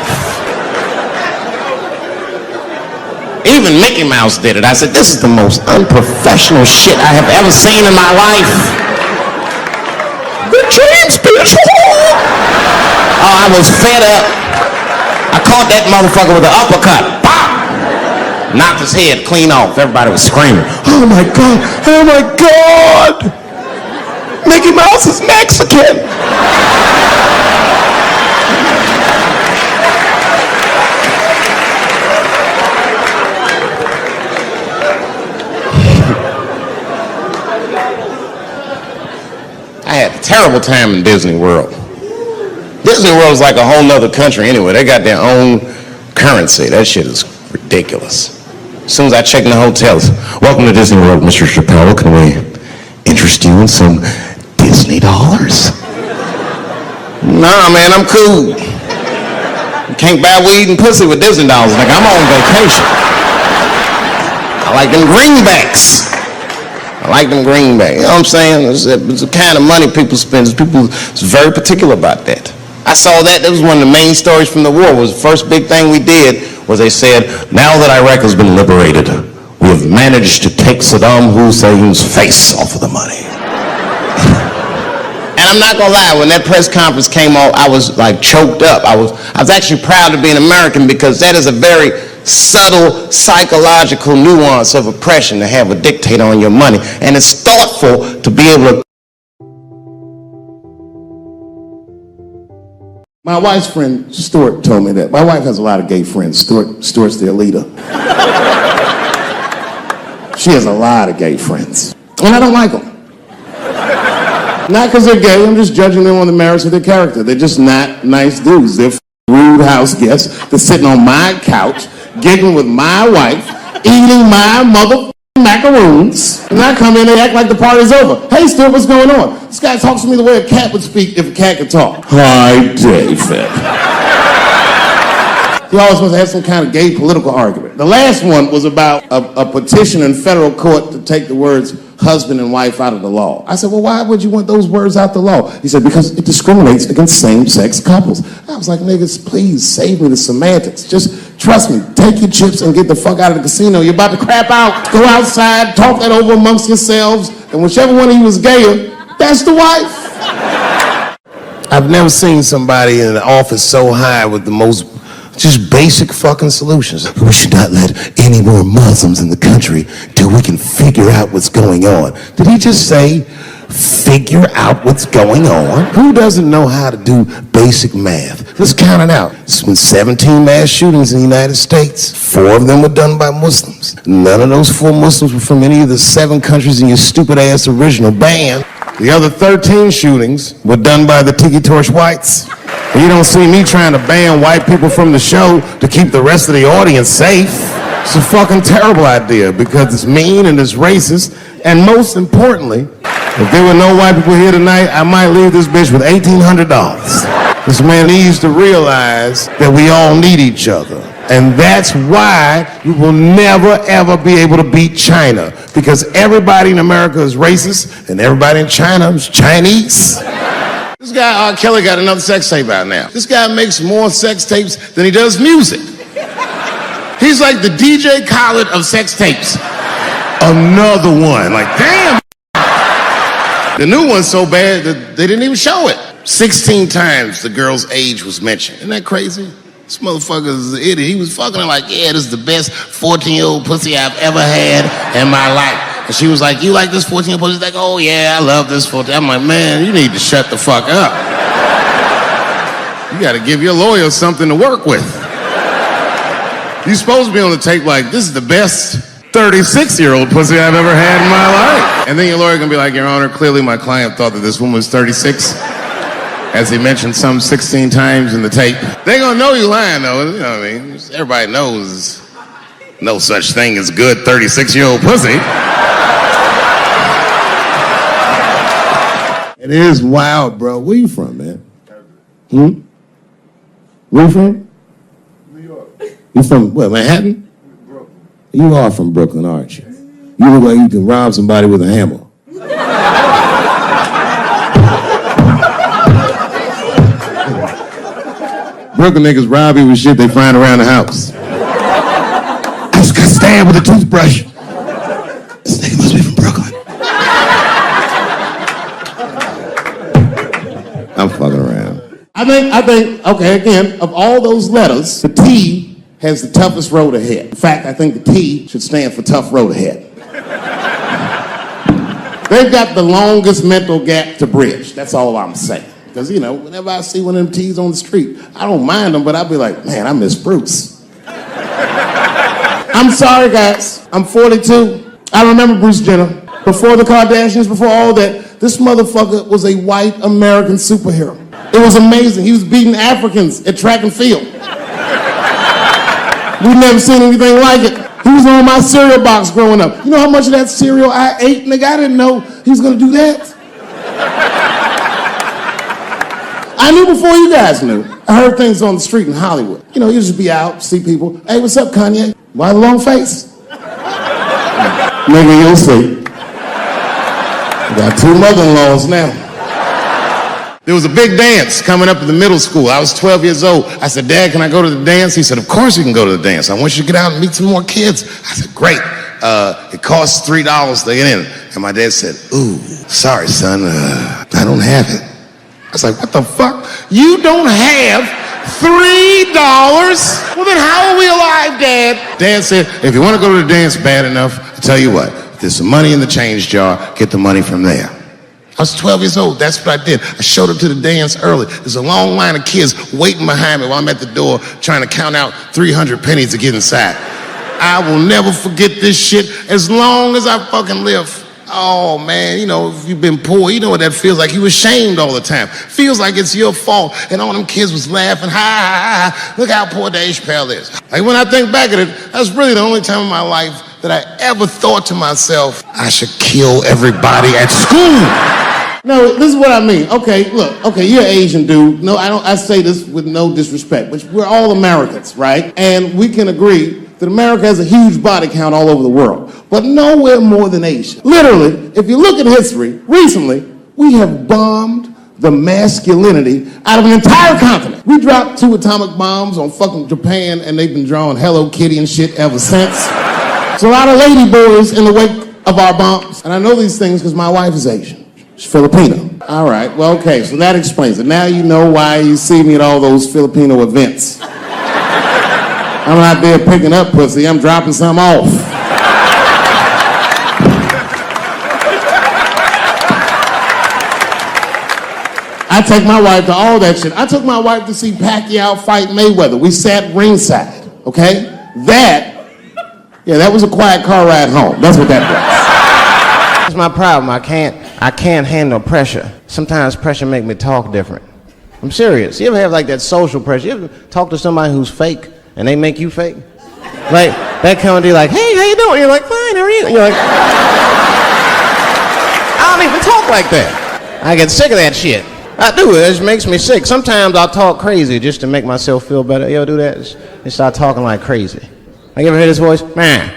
Even Mickey Mouse did it. I said, this is the most unprofessional shit I have ever seen in my life. Rick James, bitch! Oh, I was fed up. I caught that motherfucker with an uppercut. Pop! Knocked his head clean off. Everybody was screaming. Oh my God! Oh my God! Mickey Mouse is Mexican! I had a terrible time in Disney World. Disney World is like a whole nother country anyway. They got their own currency. That shit is ridiculous. As soon as I check in the hotels, welcome to Disney World, Mr. Chappelle. Can we interest you in some Disney dollars? Nah, man, I'm cool. You can't buy weed and pussy with Disney dollars. Like, I'm on vacation. I like them greenbacks. You know what I'm saying? It's the kind of money people spend. People is very particular about that. I saw that. That was one of the main stories from the war. Was the first big thing we did was they said, now that Iraq has been liberated, we have managed to take Saddam Hussein's face off of the money. And I'm not gonna lie, when that press conference came off, I was like choked up. I was actually proud to be an American because that is a very subtle psychological nuance of oppression to have a dictator on your money. And it's thoughtful to be able to. My wife's friend, Stuart, told me that. My wife has a lot of gay friends. Stuart's their leader. She has a lot of gay friends. And I don't like them. Not because they're gay, I'm just judging them on the merits of their character. They're just not nice dudes. They're rude house guests. They're sitting on my couch, giggling with my wife, eating my mother macaroons. And I come in, they act like the party's over. Hey, Stuart, what's going on? This guy talks to me the way a cat would speak if a cat could talk. Hi, David. He always wants to have some kind of gay political argument. The last one was about a petition in federal court to take the words husband and wife out of the law. I said, well, why would you want those words out the law? He said, because it discriminates against same-sex couples. I was like, niggas, please save me the semantics. Just trust me, take your chips and get the fuck out of the casino. You're about to crap out, go outside, talk that over amongst yourselves, and whichever one of you is gayer, that's the wife. I've never seen somebody in an office so high with the most just basic fucking solutions. We should not let any more Muslims in the country till we can figure out what's going on. Did he just say, figure out what's going on? Who doesn't know how to do basic math? Let's count it out. It's been 17 mass shootings in the United States. 4 of them were done by Muslims. None of those 4 Muslims were from any of the 7 countries in your stupid ass original ban. The other 13 shootings were done by the Tiki Torch whites. You don't see me trying to ban white people from the show to keep the rest of the audience safe. It's a fucking terrible idea because it's mean and it's racist. And most importantly, if there were no white people here tonight, I might leave this bitch with $1,800. This man needs to realize that we all need each other. And that's why you will never, ever be able to beat China. Because everybody in America is racist, and everybody in China is Chinese. This guy, R. Kelly, got another sex tape out now. This guy makes more sex tapes than he does music. He's like the DJ Khaled of sex tapes. Another one. Like, damn. The new one's so bad that they didn't even show it. 16 times the girl's age was mentioned. Isn't that crazy? This motherfucker is an idiot. He was fucking her like, yeah, this is the best 14-year-old pussy I've ever had in my life. And she was like, you like this 14-year-old pussy? He's like, oh yeah, I love this 14. I'm like, man, you need to shut the fuck up. You gotta give your lawyer something to work with. You're supposed to be on the tape like, this is the best 36-year-old pussy I've ever had in my life. And then your lawyer gonna be like, Your Honor, clearly my client thought that this woman was 36. As he mentioned some 16 times in the tape. They gonna know you lying though, you know what I mean? Everybody knows no such thing as good 36-year-old pussy. It is wild, bro. Where you from, man? Where you from? New York. You from, what, Manhattan? Brooklyn. You are from Brooklyn, aren't you? You look like you can rob somebody with a hammer. Brooklyn niggas rob you with shit they find around the house. I just got stabbed with a toothbrush. This nigga must be from Brooklyn. I'm fucking around. I think, okay, again, of all those letters, the T has the toughest road ahead. In fact, I think the T should stand for tough road ahead. They've got the longest mental gap to bridge. That's all I'm saying. Because, you know, whenever I see one of them T's on the street, I don't mind them, but I'll be like, man, I miss Bruce. I'm sorry, guys. I'm 42. I remember Bruce Jenner. Before the Kardashians, before all that, this motherfucker was a white American superhero. It was amazing. He was beating Africans at track and field. We've never seen anything like it. He was on my cereal box growing up. You know how much of that cereal I ate? Nigga, I didn't know he was gonna do that. I knew before you guys knew. I heard things on the street in Hollywood. You know, you just be out, see people. Hey, what's up, Kanye? Why the long face? Nigga, you'll see. Got two mother-in-laws now. There was a big dance coming up in the middle school. I was 12 years old. I said, Dad, can I go to the dance? He said, of course you can go to the dance. I want you to get out and meet some more kids. I said, great. It costs $3 to get in. And my dad said, ooh, sorry, son, I don't have it. I was like, what the fuck? You don't have $3? Well, then how are we alive, Dad? Dad said, if you want to go to the dance bad enough, I'll tell you what, if there's some money in the change jar, get the money from there. I was 12 years old. That's what I did. I showed up to the dance early. There's a long line of kids waiting behind me while I'm at the door trying to count out 300 pennies to get inside. I will never forget this shit as long as I fucking live. Oh, man, you know, if you've been poor, you know what that feels like. You were shamed all the time. Feels like it's your fault. And all them kids was laughing, ha, ha, ha. Look how poor Dave Chappelle is. Like, when I think back at it, that's really the only time in my life that I ever thought to myself, I should kill everybody at school. No, this is what I mean. Okay, look, okay, you're an Asian dude. No, I say this with no disrespect, but we're all Americans, right? And we can agree that America has a huge body count all over the world, but nowhere more than Asia. Literally, if you look at history, recently, we have bombed the masculinity out of an entire continent. We dropped 2 atomic bombs on fucking Japan, and they've been drawing Hello Kitty and shit ever since. There's a lot of lady boys in the wake of our bombs, and I know these things because my wife is Asian. She's Filipino. All right, well, okay, so that explains it. Now you know why you see me at all those Filipino events. I'm not there picking up pussy, I'm dropping some off. I take my wife to all that shit. I took my wife to see Pacquiao fight Mayweather. We sat ringside, okay? That was a quiet car ride home. That's what that was. That's my problem. I can't handle pressure. Sometimes pressure make me talk different. I'm serious. You ever have like that social pressure? You ever talk to somebody who's fake and they make you fake? Like that kind of deal, like, hey, how you doing? You're like, fine, how are you? You're like, I don't even talk like that. I get sick of that shit. I do. It just makes me sick. Sometimes I'll talk crazy just to make myself feel better. You ever do that? Just start talking like crazy. Like, you ever hear this voice? Man.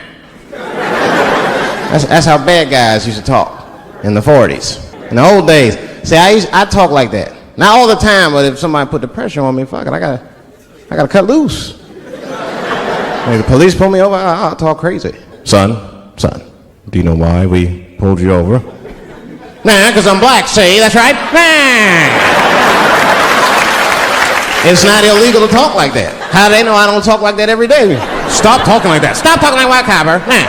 That's how bad guys used to talk in the 40s. In the old days. See, I talk like that. Not all the time, but if somebody put the pressure on me, fuck it, I gotta cut loose. Like the police pull me over, I'll talk crazy. Son, do you know why we pulled you over? Nah, because I'm black, see, that's right. Nah. It's not illegal to talk like that. How do they know I don't talk like that every day? Stop talking like that. Stop talking like white copper. Nah.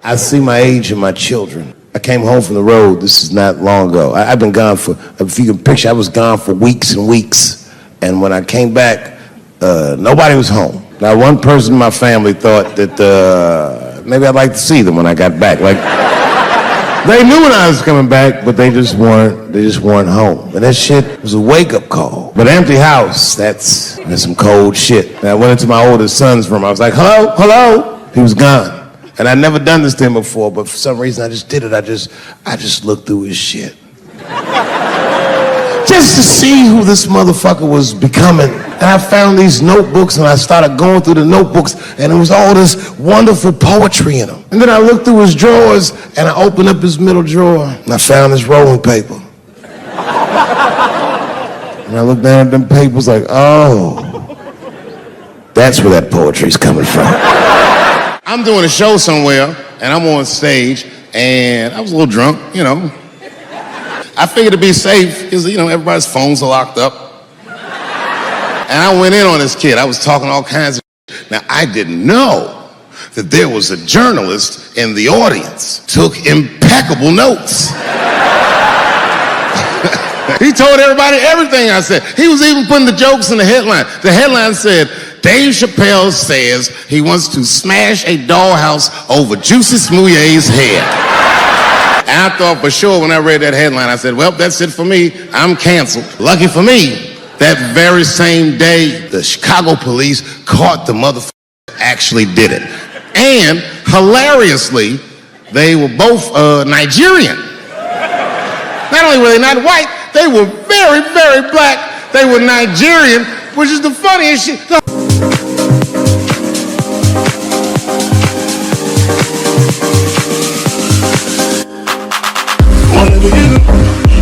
I see my age in my children. I came home from the road. This is not long ago. I've been gone for, if you can picture, I was gone for weeks and weeks. And when I came back, nobody was home. Now, one person in my family thought that maybe I'd like to see them when I got back. Like, they knew when I was coming back, but they just weren't home. And that shit was a wake-up call. But empty house, that's some cold shit. And I went into my oldest son's room. I was like, hello? He was gone. And I'd never done this to him before, but for some reason I just did it. I just looked through his shit. Just to see who this motherfucker was becoming. And I found these notebooks and I started going through the notebooks and there was all this wonderful poetry in them. And then I looked through his drawers and I opened up his middle drawer and I found his rolling paper. And I looked down at them papers like, oh, that's where that poetry's coming from. I'm doing a show somewhere, and I'm on stage, and I was a little drunk, you know. I figured to be safe, because, you know, everybody's phones are locked up. And I went in on this kid. I was talking all kinds of shit. Now, I didn't know that there was a journalist in the audience. Took impeccable notes. He told everybody everything I said. He was even putting the jokes in the headline. The headline said, Dave Chappelle says he wants to smash a dollhouse over Juicy Smouillet's head. And I thought for sure when I read that headline, I said, well, that's it for me. I'm canceled. Lucky for me, that very same day, the Chicago police caught the motherfucker that actually did it. And hilariously, they were both Nigerian. Not only were they not white, they were very, very black. They were Nigerian, which is the funniest shit.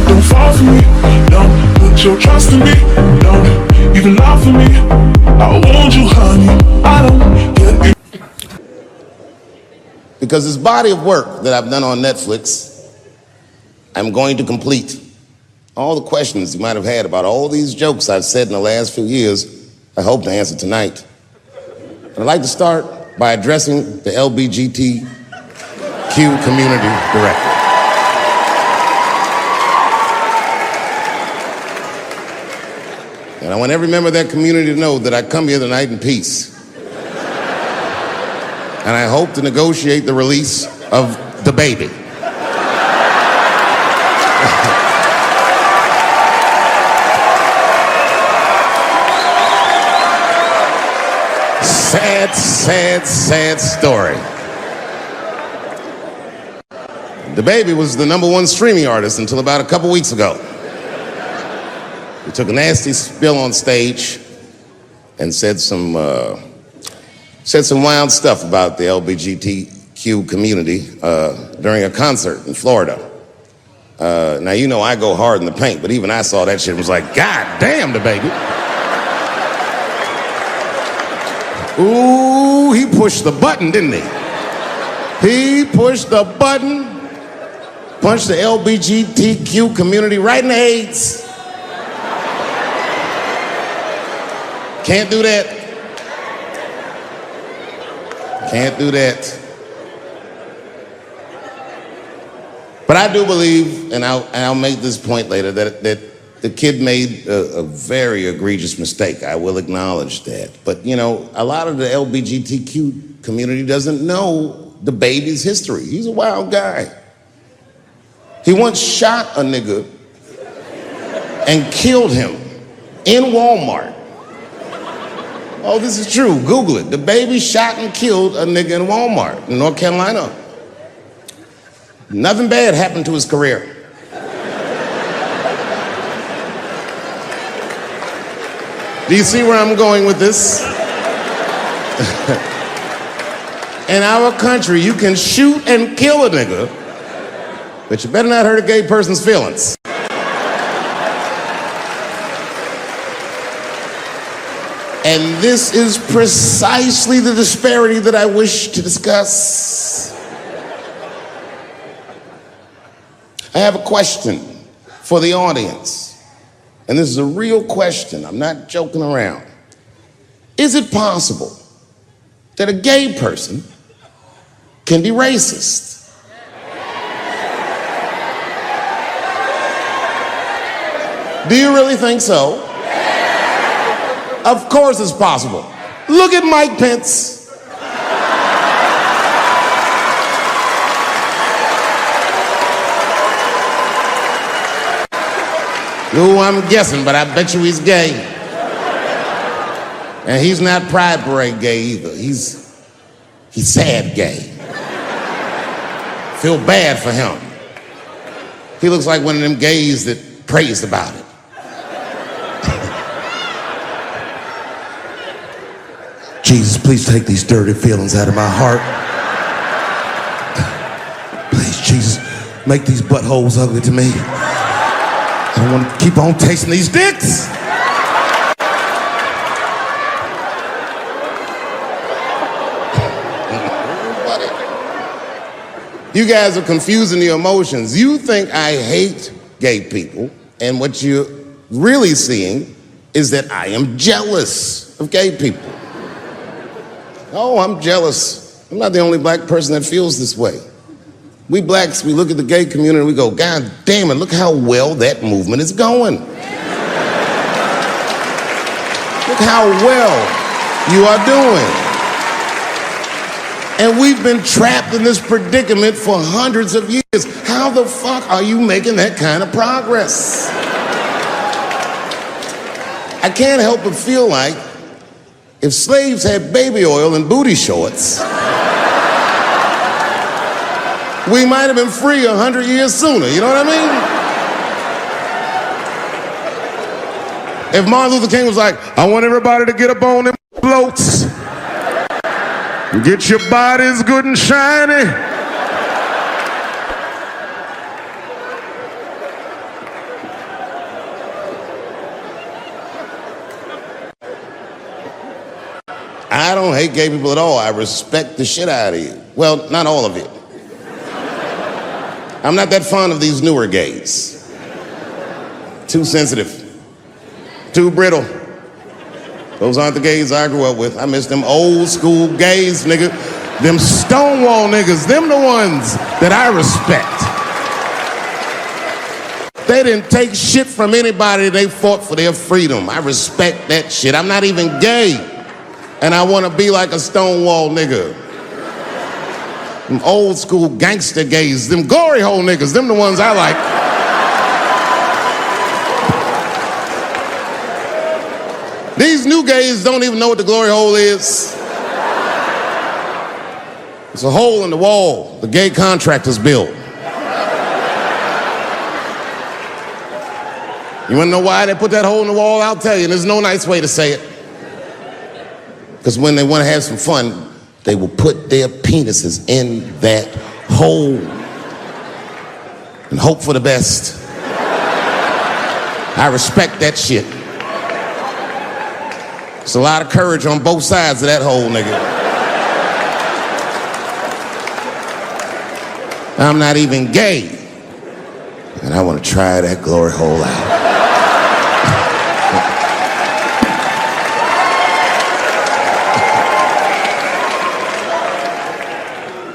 Don't fall for me, don't put your trust in me, don't even lie for me. I want you, honey, I don't get it. Because this body of work that I've done on Netflix, I'm going to complete. All the questions you might have had about all these jokes I've said in the last few years, I hope to answer tonight. And I'd like to start by addressing the LGBTQ community directly. And I want every member of that community to know that I come here tonight in peace. And I hope to negotiate the release of the baby. Sad story. The baby was the #1 streaming artist until about a couple weeks ago. He took a nasty spill on stage and said some wild stuff about the LGBTQ community during a concert in Florida. Now, you know I go hard in the paint, but even I saw that shit and was like, God damn, the baby. Ooh, he pushed the button, didn't he? He pushed the button, punched the LGBTQ community right in the AIDS. Can't do that. Can't do that. But I do believe, and I'll make this point later, that the kid made a very egregious mistake. I will acknowledge that. But, you know, a lot of the LGBTQ community doesn't know the baby's history. He's a wild guy. He once shot a nigga and killed him in Walmart. Oh, this is true. Google it. The baby shot and killed a nigga in Walmart in North Carolina. Nothing bad happened to his career. Do you see where I'm going with this? In our country, you can shoot and kill a nigga, but you better not hurt a gay person's feelings. And this is precisely the disparity that I wish to discuss. I have a question for the audience. And this is a real question. I'm not joking around. Is it possible that a gay person can be racist? Do you really think so? Of course it's possible. Look at Mike Pence. Ooh, I'm guessing, but I bet you he's gay. And he's not Pride Parade gay either. He's sad gay. Feel bad for him. He looks like one of them gays that prays about it. Jesus, please take these dirty feelings out of my heart. Please, Jesus, make these buttholes ugly to me. I don't want to keep on tasting these dicks. You guys are confusing the emotions. You think I hate gay people, and what you're really seeing is that I am jealous of gay people. Oh, I'm jealous. I'm not the only black person that feels this way. We blacks, we look at the gay community and we go, God damn it, look how well that movement is going. Look how well you are doing. And we've been trapped in this predicament for hundreds of years. How the fuck are you making that kind of progress? I can't help but feel like if slaves had baby oil and booty shorts, we might have been free 100 years sooner, you know what I mean? If Martin Luther King was like, I want everybody to get up on them floats, get your bodies good and shiny. I don't hate gay people at all. I respect the shit out of you. Well, not all of it. I'm not that fond of these newer gays. Too sensitive. Too brittle. Those aren't the gays I grew up with. I miss them old school gays, nigga. Them Stonewall niggas. Them the ones that I respect. They didn't take shit from anybody. They fought for their freedom. I respect that shit. I'm not even gay. And I want to be like a Stonewall nigga. Them old school gangster gays, them glory hole niggas, them the ones I like. These new gays don't even know what the glory hole is. It's a hole in the wall the gay contractors built. You wanna know why they put that hole in the wall? I'll tell you, and there's no nice way to say it. Because when they wanna have some fun, they will put their penises in that hole and hope for the best. I respect that shit. There's a lot of courage on both sides of that hole, nigga. I'm not even gay, and I want to try that glory hole out.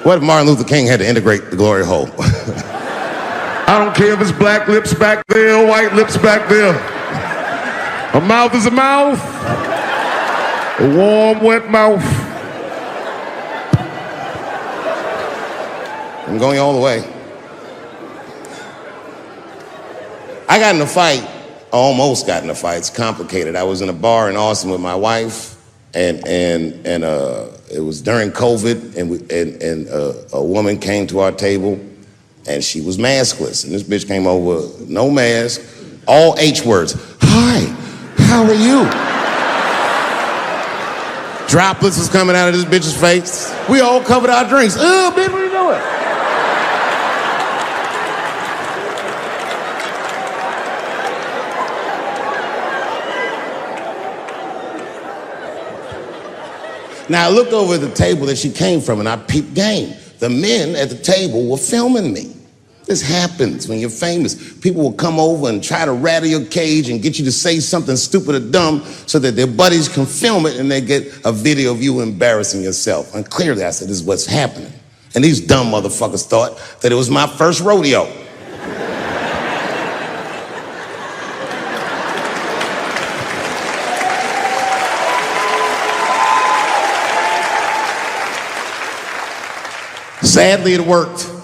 What if Martin Luther King had to integrate the glory hole? I don't care if it's black lips back there, white lips back there. A mouth is a mouth. A warm, wet mouth. I'm going all the way. I got in a fight, almost got in a fight. It's complicated. I was in a bar in Austin with my wife, and it was during COVID, and a woman came to our table, and she was maskless. And this bitch came over, no mask, all H words. Hi, how are you? Droplets was coming out of this bitch's face. We all covered our drinks. Oh, bitch, what are you doing? Now, I looked over at the table that she came from, and I peeped game. The men at the table were filming me. This happens when you're famous. People will come over and try to rattle your cage and get you to say something stupid or dumb so that their buddies can film it and they get a video of you embarrassing yourself. And clearly, I said, this is what's happening. And these dumb motherfuckers thought that it was my first rodeo. Sadly, it worked.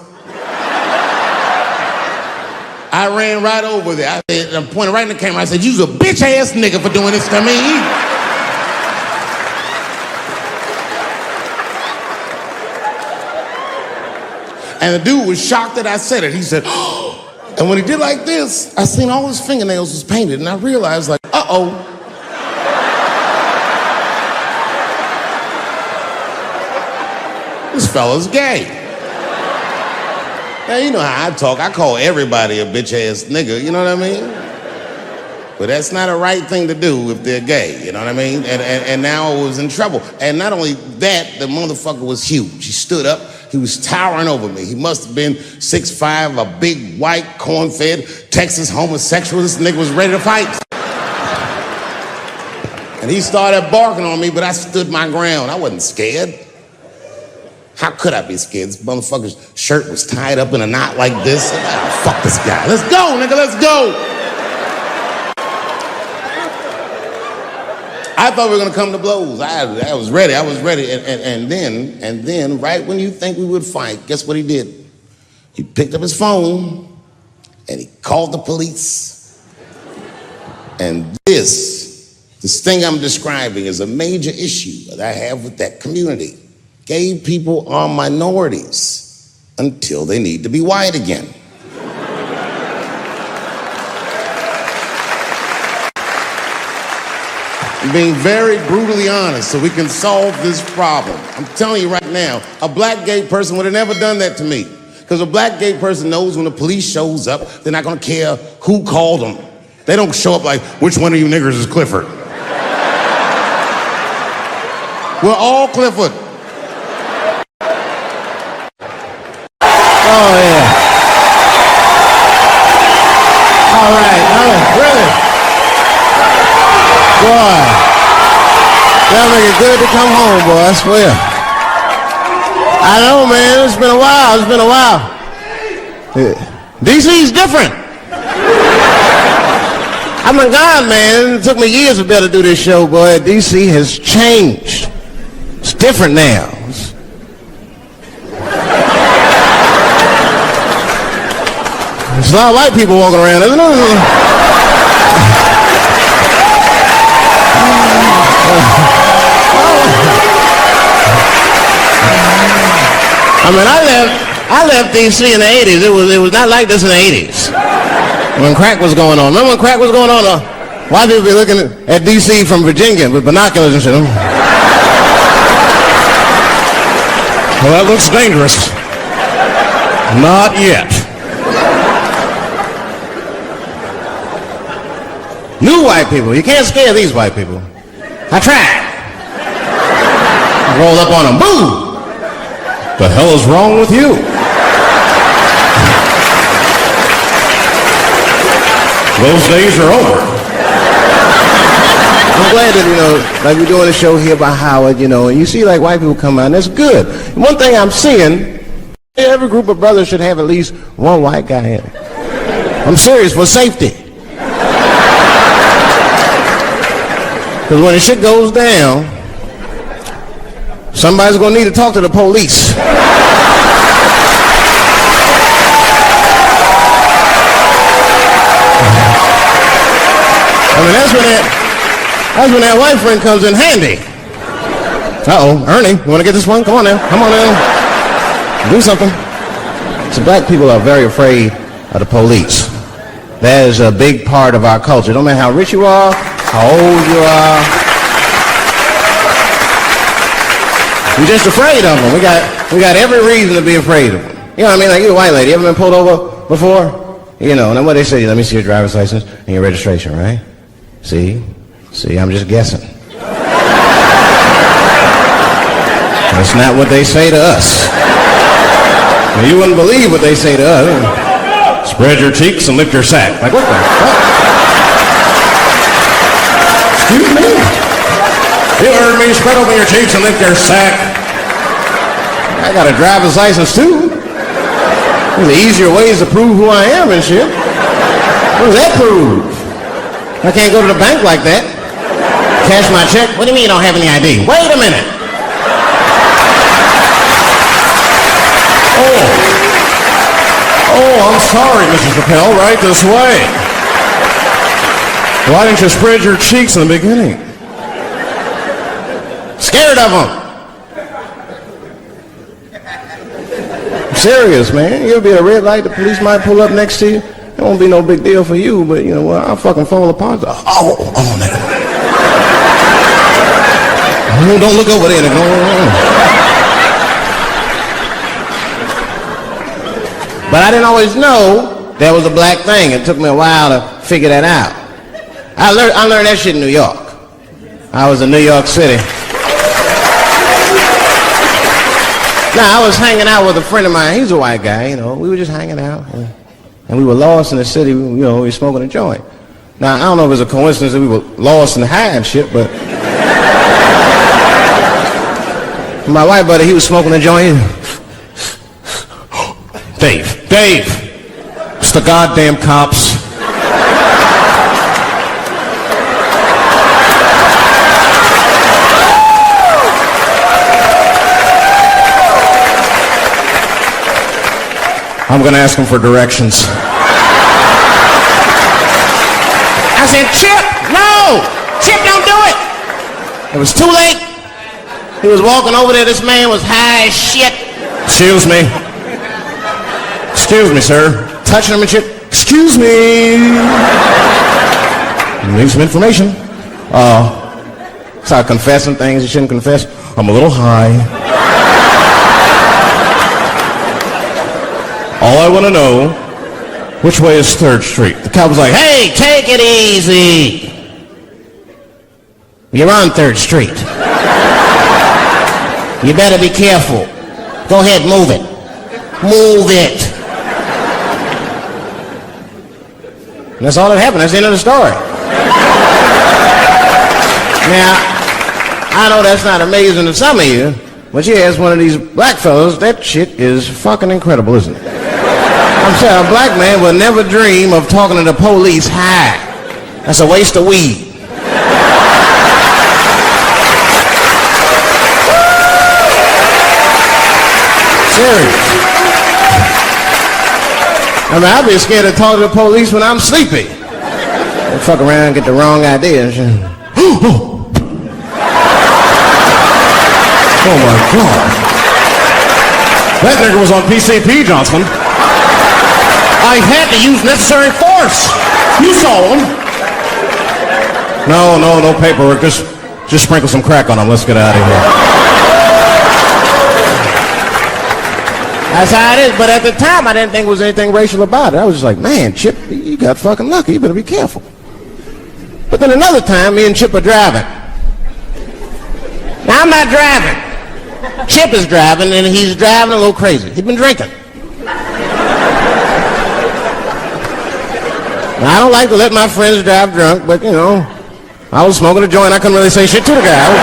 I ran right over there. I pointed right in the camera. I said, you's a bitch-ass nigga for doing this to me. And the dude was shocked that I said it. He said, oh. And when he did like this, I seen all his fingernails was painted, and I realized, like, uh-oh. This fella's gay. Now, you know how I talk. I call everybody a bitch-ass nigga, you know what I mean? But that's not a right thing to do if they're gay, you know what I mean? And now I was in trouble. And not only that, the motherfucker was huge. He stood up. He was towering over me. He must have been 6'5", a big, white, corn-fed, Texas homosexual. This nigga was ready to fight. And he started barking on me, but I stood my ground. I wasn't scared. How could I be scared? This motherfucker's shirt was tied up in a knot like this. Oh, fuck this guy. Let's go, nigga, let's go. I thought we were gonna come to blows. I was ready. And then, right when you think we would fight, guess what he did? He picked up his phone and he called the police. And this thing I'm describing is a major issue that I have with that community. Gay people are minorities until they need to be white again. I'm being very brutally honest so we can solve this problem. I'm telling you right now, a black gay person would have never done that to me. Because a black gay person knows when the police shows up, they're not gonna care who called them. They don't show up like, which one of you niggers is Clifford? We're all Clifford. Oh, yeah. All right. Oh, really? Boy. That'll make it good to come home, boy, I swear. I know, man. It's been a while. DC's different. I mean, God, man, it took me years to be able to do this show, boy. DC has changed. It's different now. There's a lot of white people walking around, isn't there? I mean, I left DC in the 80s. It was not like this in the 80s. When crack was going on. Remember when crack was going on? White people be looking at DC from Virginia with binoculars and shit. Well, that looks dangerous. Not yet. New white people. You can't scare these white people. I tried. I rolled up on them. Boo! The hell is wrong with you? Those days are over. I'm glad that, like we're doing a show here by Howard, and you see like white people come out, and that's good. One thing I'm seeing, every group of brothers should have at least one white guy in it. I'm serious, for safety. Because when the shit goes down, somebody's going to need to talk to the police. I mean, that's when that white friend comes in handy. Uh-oh, Ernie, you want to get this one? Come on now. Do something. So black people are very afraid of the police. That is a big part of our culture. No matter how rich you are, how old you are. We're just afraid of them. We got every reason to be afraid of them. You know what I mean? Like, you're a white lady. You ever been pulled over before? You know, and then what they say, let me see your driver's license and your registration, right? See, I'm just guessing. That's not what they say to us. Now, you wouldn't believe what they say to us. Spread your cheeks and lift your sack. Like, what the fuck? Excuse me? You heard me. Spread open your cheeks and lift your sack. I got a driver's license, too. There's easier ways to prove who I am and shit. What does that prove? I can't go to the bank like that. Cash my check. What do you mean you don't have any ID? Wait a minute. Oh, I'm sorry, Mr. Chappelle. Right this way. Why didn't you spread your cheeks in the beginning? Scared of them. I'm serious, man. You'll be at a red light, the police might pull up next to you. It won't be no big deal for you, but you know what? I'll fucking fall apart. Oh, no. Oh, don't look over there. But I didn't always know that was a black thing. It took me a while to figure that out. I learned that shit in New York. I was in New York City. Now, I was hanging out with a friend of mine. He's a white guy, you know. We were just hanging out. And we were lost in the city, you know, we were smoking a joint. Now, I don't know if it was a coincidence that we were lost and high and shit, but... my white buddy, he was smoking a joint. Dave, it's the goddamn cops. I'm gonna ask him for directions. I said, Chip, no! Chip, don't do it! It was too late. He was walking over there. This man was high as shit. Excuse me. Excuse me, sir. Touching him and shit. Excuse me. Need some information. Start confessing things you shouldn't confess. I'm a little high. All I want to know, which way is 3rd Street? The cop was like, hey, take it easy. You're on 3rd Street. You better be careful. Go ahead, move it. Move it. And that's all that happened. That's the end of the story. Now, I know that's not amazing to some of you, but you ask one of these black fellas, that shit is fucking incredible, isn't it? I'm saying a black man will never dream of talking to the police high. That's a waste of weed. Serious. I mean, I'd be scared to talk to the police when I'm sleepy. They fuck around and get the wrong idea and shit. Oh my God. That nigga was on PCP, Johnston. I had to use necessary force. You saw him. No paperwork. Just sprinkle some crack on him. Let's get out of here. That's how it is. But at the time, I didn't think there was anything racial about it. I was just like, man, Chip, you got fucking lucky. You better be careful. But then another time, me and Chip are driving. Now, I'm not driving. Chip is driving, and he's driving a little crazy. He'd been drinking. Now, I don't like to let my friends drive drunk, but, you know, I was smoking a joint. I couldn't really say shit to the guy.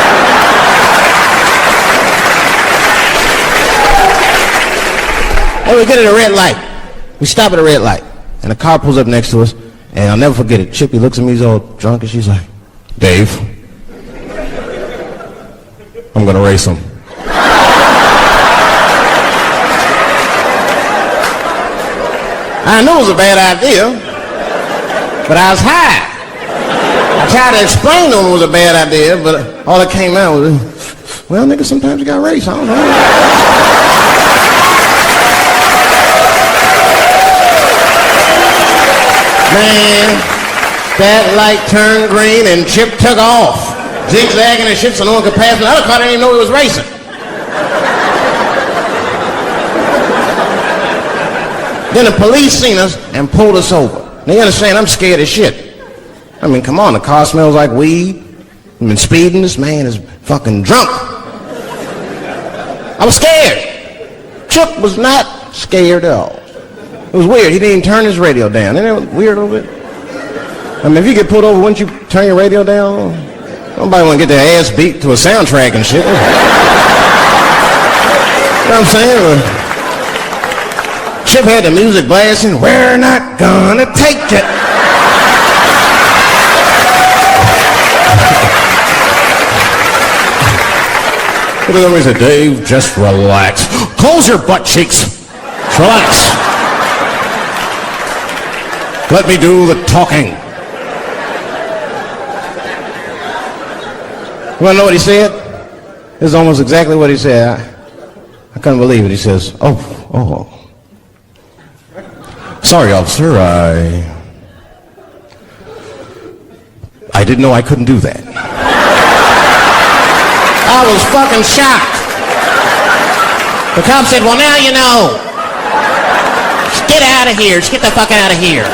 Hey, we get at a red light. We stop at a red light, and a car pulls up next to us, and I'll never forget it. Chippy looks at me, he's all drunk, and she's like, Dave, I'm gonna race him. I knew it was a bad idea, but I was high. I tried to explain to him it was a bad idea, but all that came out was, well, nigga, sometimes you gotta race. I don't know. Man, that light turned green and Chip took off, zigzagging and shit so no one could pass me. The other car didn't even know he was racing. Then the police seen us and pulled us over. Now you understand, I'm scared as shit. I mean, come on, the car smells like weed. I've been speeding, this man is fucking drunk. I was scared. Chuck was not scared at all. It was weird, he didn't even turn his radio down. Isn't that weird a little bit? I mean, if you get pulled over, wouldn't you turn your radio down? Nobody want to get their ass beat to a soundtrack and shit. You know what I'm saying? Chip had the music blasting. We're not gonna take it. Look at him, he said, Dave, just relax. Close your butt cheeks. Just relax. Let me do the talking. You want to know what he said? This is almost exactly what he said. I couldn't believe it. He says, oh. Sorry, officer, I didn't know I couldn't do that. I was fucking shocked. The cop said, well, now you know. Just get out of here. Just get the fuck out of here.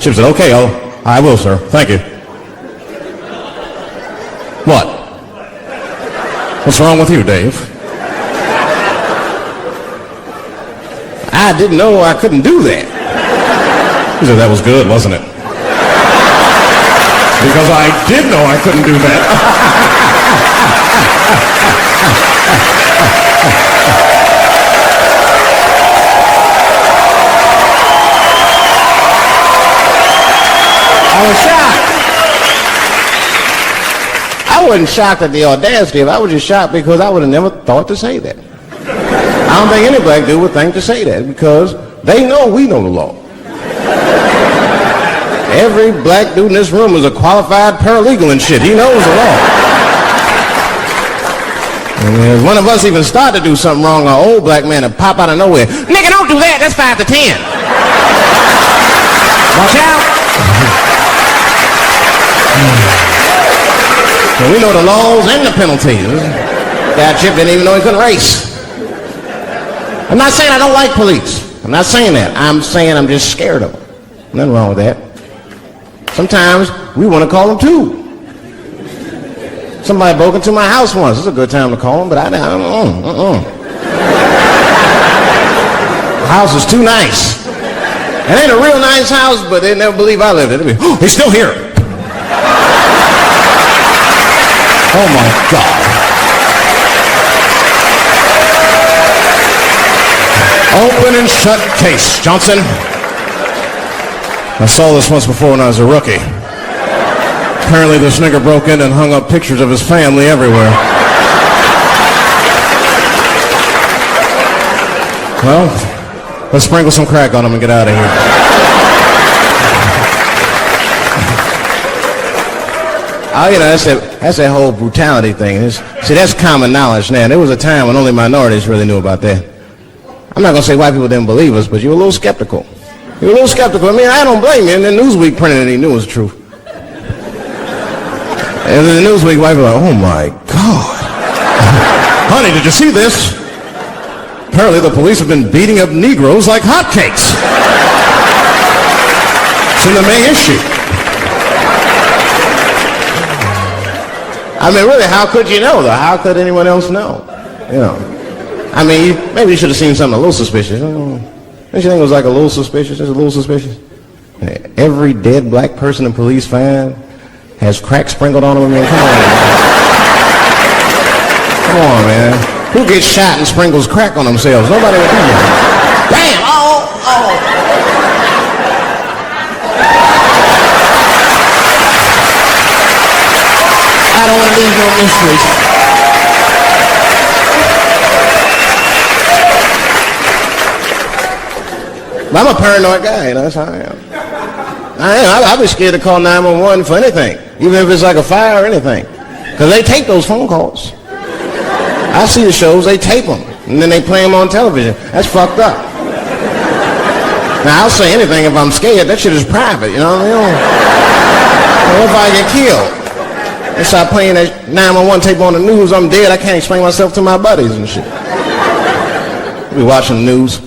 Chip said, okay, I will, sir. Thank you. What? What's wrong with you, Dave? I didn't know I couldn't do that. He said, that was good, wasn't it? Because I did know I couldn't do that. I was shocked. I wasn't shocked at the audacity of it. I was just shocked because I would have never thought to say that. I don't think any black dude would think to say that because they know we know the law. Every black dude in this room is a qualified paralegal and shit. He knows the law. And if one of us even start to do something wrong, an old black man will pop out of nowhere. Nigga, don't do that. That's 5 to 10. Watch out. So we know the laws and the penalties. Guy Chip didn't even know he couldn't race. I'm not saying I don't like police. I'm not saying that. I'm saying I'm just scared of them. Nothing wrong with that. Sometimes we want to call them too. Somebody broke into my house once. It's a good time to call them, but I don't know. The house is too nice. It ain't a real nice house, but they never believe I lived in it. Oh, he's still here. Oh my God. Open and shut case, Johnson. I saw this once before when I was a rookie. Apparently this nigger broke in and hung up pictures of his family everywhere. Well, let's sprinkle some crack on him and get out of here. Oh, you know, that's that whole brutality thing. See, that's common knowledge now. There was a time when only minorities really knew about that. I'm not going to say white people didn't believe us, but you were a little skeptical. You were a little skeptical. I mean, I don't blame you. And then Newsweek printed it, he knew it was true. And then the Newsweek white people were like, oh my God. Honey, did you see this? Apparently the police have been beating up Negroes like hotcakes. It's in the May issue. I mean, really, how could you know, though? How could anyone else know? You know. I mean, maybe you should have seen something a little suspicious. Don't you think it was like a little suspicious? Just a little suspicious? Every dead black person the police find has crack sprinkled on them. I mean, come on, man. Come on, man. Who gets shot and sprinkles crack on themselves? Nobody would do that. Bam! Oh! I don't want to leave no mysteries. I'm a paranoid guy, you know, that's how I am. I'd be scared to call 911 for anything, even if it's like a fire or anything. Because they tape those phone calls. I see the shows, they tape them, and then they play them on television. That's fucked up. Now, I'll say anything if I'm scared. That shit is private, you know what I mean? What if I get killed? They start playing that 911 tape on the news. I'm dead. I can't explain myself to my buddies and shit. We watching the news.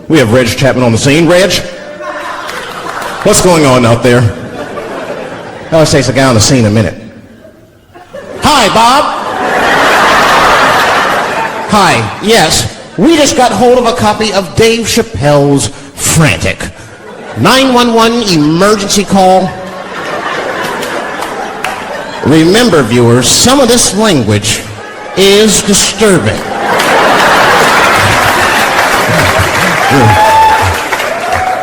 We have Reg Chapman on the scene. Reg, what's going on out there? It always takes a guy on the scene a minute. Hi, Bob. Hi, yes. We just got hold of a copy of Dave Chappelle's Frantic. 911 emergency call. Remember, viewers, some of this language is disturbing.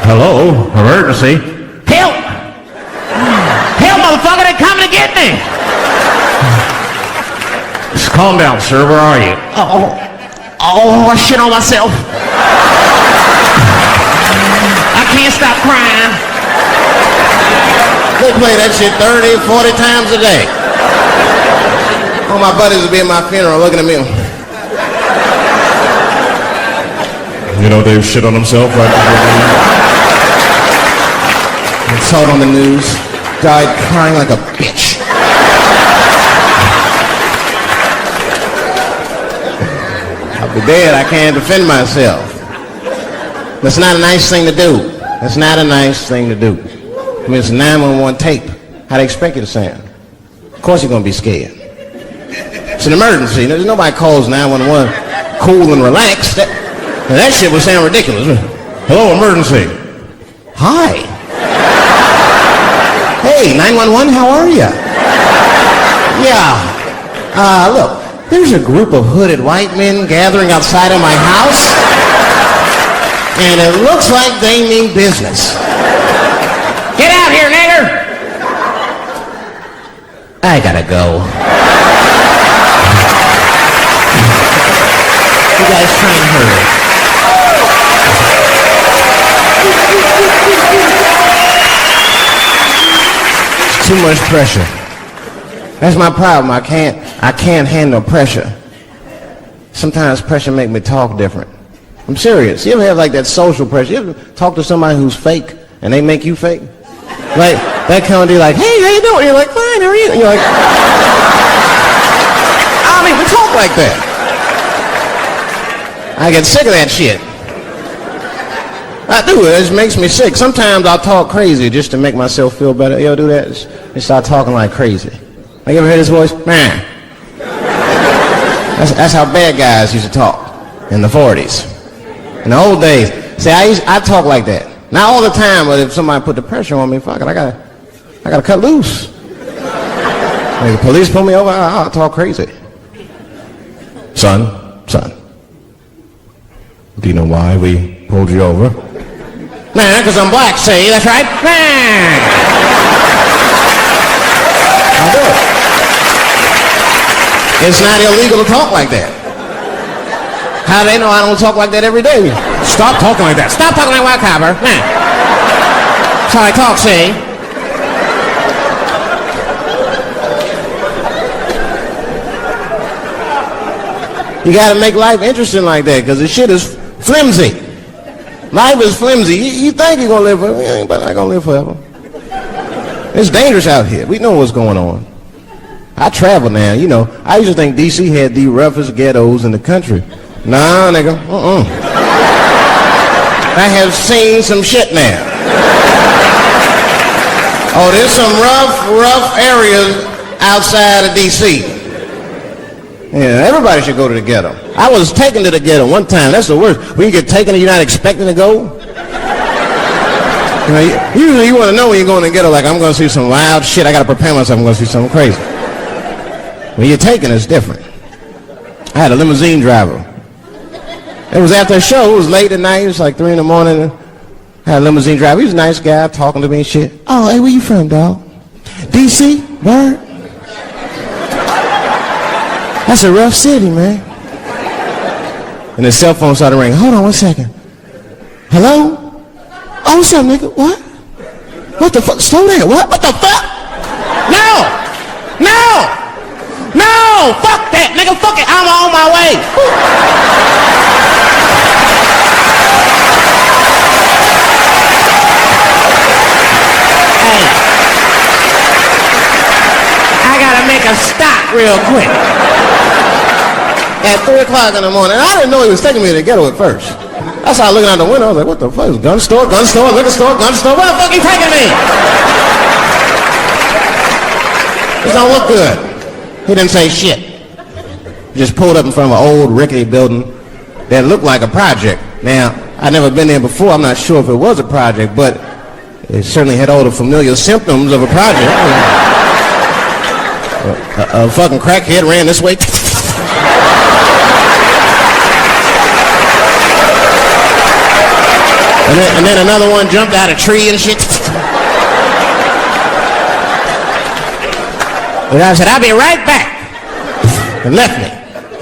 Hello, emergency. Help! Help, motherfucker, they're coming to get me! Just calm down, sir. Where are you? Oh, I shit on myself. I can't stop crying. They play that shit 30, 40 times a day. All my buddies will be at my funeral looking at me. You know Dave shit on himself right I saw it on the news. Died crying like a bitch. I'll be dead. I can't defend myself. That's not a nice thing to do. That's not a nice thing to do. I mean, it's a 911 tape. How do they expect you to sound? Of course you're going to be scared. It's an emergency. There's nobody calls 911 cool and relaxed. That shit would sound ridiculous. Hello, emergency. Hi. Hey, 911, how are you? Yeah. Look, there's a group of hooded white men gathering outside of my house, and it looks like they mean business. Get out here, nigger! I gotta go. You guys try and hurry. Too much pressure. That's my problem. I can't handle pressure. Sometimes pressure make me talk different. I'm serious. You ever have like that social pressure? You ever talk to somebody who's fake and they make you fake? Like that kind of deal, like, hey, how you doing? You're like, fine, how are you? And you're like, I don't even talk like that. I get sick of that shit. I do. It just makes me sick. Sometimes I'll talk crazy just to make myself feel better. You ever do that? Just start talking like crazy. Like, you ever heard his voice? Man. That's how bad guys used to talk in the 40s. In the old days. See, I talk like that. Not all the time, but if somebody put the pressure on me, fuck it, I gotta cut loose. Like, the police pull me over, I'll talk crazy. Son, do you know why we pulled you over? Nah, because I'm black, see? That's right. Nah. I'll do it. It's not illegal to talk like that. How do they know I don't talk like that every day? Stop talking like that. Stop talking like white copper. Nah. That's how I talk, see? You gotta make life interesting like that, because the shit is flimsy. Life is flimsy. You think you're gonna live forever, you ain't not gonna live forever. It's dangerous out here. We know what's going on. I travel now, you know. I used to think DC had the roughest ghettos in the country. Nah, nigga. I have seen some shit now. Oh, there's some rough areas outside of DC. Yeah, everybody should go to the ghetto. I was taken to the ghetto one time. That's the worst. When you get taken and you're not expecting to go. You know, usually you want to know when you're going to the ghetto, like, I'm going to see some wild shit. I got to prepare myself. I'm going to see something crazy. When you're taken, it's different. I had a limousine driver. It was after a show. It was late at night. It was like 3 in the morning. I had a limousine driver. He was a nice guy talking to me and shit. Oh, hey, where you from, dog? DC? Word? That's a rough city, man. And his cell phone started ringing. Hold on 1 second. Hello? Oh, what's up, nigga? What? What the fuck? Slow down. What? What the fuck? No! Fuck that, nigga. Fuck it. I'm on my way. Hey. I gotta make a stop real quick. At 3 o'clock in the morning. And I didn't know he was taking me to the ghetto at first. I started looking out the window. I was like, what the fuck? Gun store, liquor store, gun store. Where the fuck you taking me? This don't look good. He didn't say shit. He just pulled up in front of an old rickety building that looked like a project. Now, I'd never been there before. I'm not sure if it was a project, but it certainly had all the familiar symptoms of a project. A fucking crackhead ran this way. And then another one jumped out of a tree and shit. And I said, I'll be right back. And left me.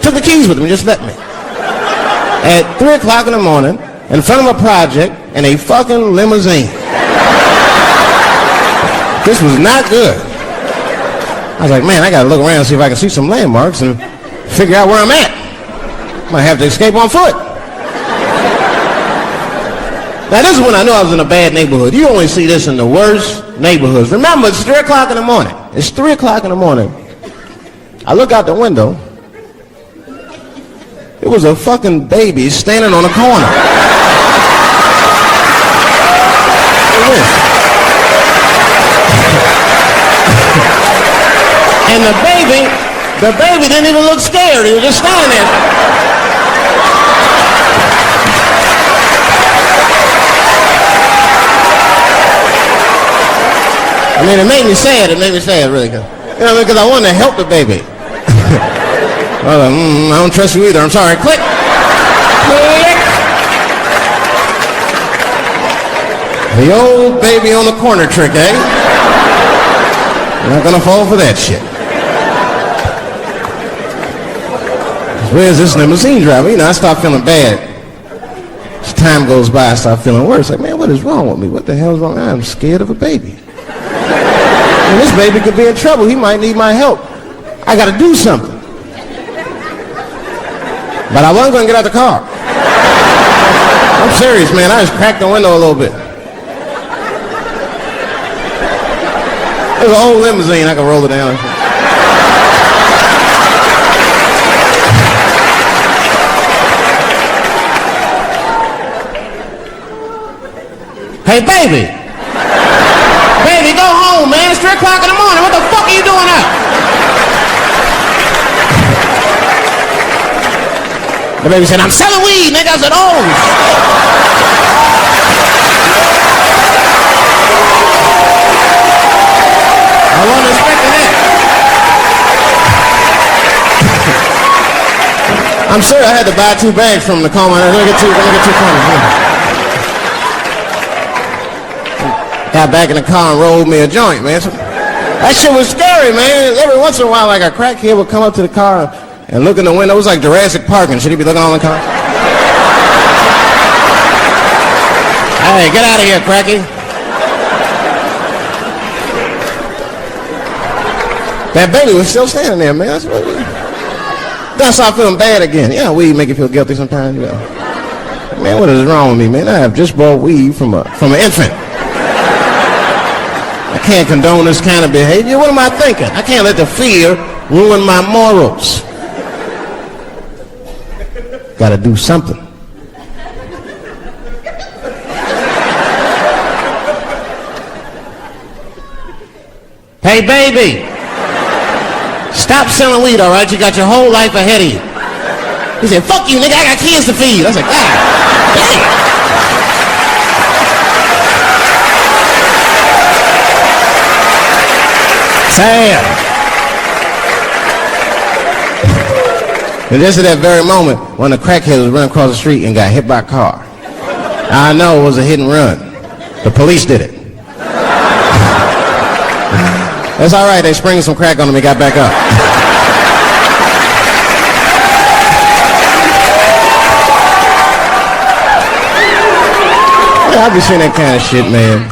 Took the keys with him and just left me. At 3 o'clock in the morning, in front of a project, in a fucking limousine. This was not good. I was like, man, I gotta look around and see if I can see some landmarks and figure out where I'm at. Might have to escape on foot. Now this is when I knew I was in a bad neighborhood. You only see this in the worst neighborhoods. Remember, it's 3 o'clock in the morning. It's 3 o'clock in the morning. I look out the window. It was a fucking baby standing on a corner. And the baby didn't even look scared. He was just standing there. I mean, it made me sad. It made me sad, really. You know, because I wanted to help the baby. Well, I don't trust you either. I'm sorry. Click. Click. The old baby on the corner trick, eh? You're not gonna fall for that shit. Where's this limousine driver? You know, I start feeling bad. As time goes by, I start feeling worse. Like, man, what is wrong with me? What the hell's wrong? I'm scared of a baby. And this baby could be in trouble. He might need my help. I gotta do something. But I wasn't gonna get out the car. I'm serious, man. I just cracked the window a little bit. It was an old limousine. I could roll it down. Hey, baby. Baby, go home, man. It's 3 o'clock in the morning. What the fuck are you doing up? The baby said, I'm selling weed, nigga. I said, oh. I wasn't expecting that. I'm sure I had to buy 2 bags from the car. Let me get 2 cones. Got back in the car and rolled me a joint, man. So, that shit was scary, man. Every once in a while, like a crackhead would come up to the car and look in the window. It was like Jurassic Park, and should he be looking on the car? Hey, get out of here, cracky. That baby was still standing there, man. Then I started feeling bad again. Yeah, weed make you feel guilty sometimes, you know. Man, what is wrong with me, man? I have just bought weed from an infant. I can't condone this kind of behavior. What am I thinking? I can't let the fear ruin my morals. Gotta do something. Hey, baby. Stop selling weed, all right? You got your whole life ahead of you. He said, fuck you, nigga. I got kids to feed. I said, God damn. Sam. And just at that very moment, one of the crackheads was running across the street and got hit by a car. I know it was a hit and run. The police did it. That's all right. They sprinkled some crack on him and got back up. Yeah, I've been seeing that kind of shit, man.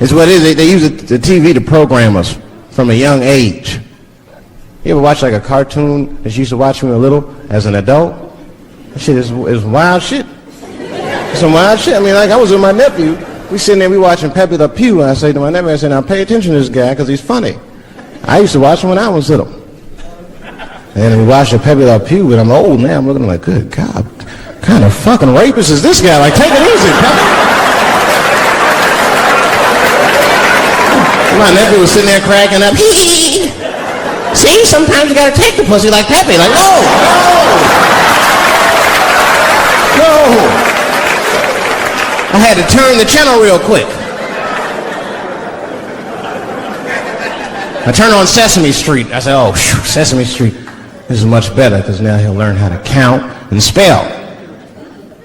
It's what it is. They use the TV to program us from a young age. You ever watch like a cartoon that you used to watch when you were little as an adult? That shit is wild shit. It's some wild shit. I mean, like I was with my nephew. We sitting there, we watching Pepe Le Pew, and I say to my nephew, I say, now pay attention to this guy because he's funny. I used to watch him when I was little. And we watched the Pepe Le Pew, but I'm old now. I'm looking like, good God, what kind of fucking rapist is this guy? Like, take it easy, Pepe. My nephew was sitting there cracking up. See, sometimes you gotta take the pussy like Pepe. Like, no. I had to turn the channel real quick. I turned on Sesame Street. I said, oh, Sesame Street. This is much better because now he'll learn how to count and spell.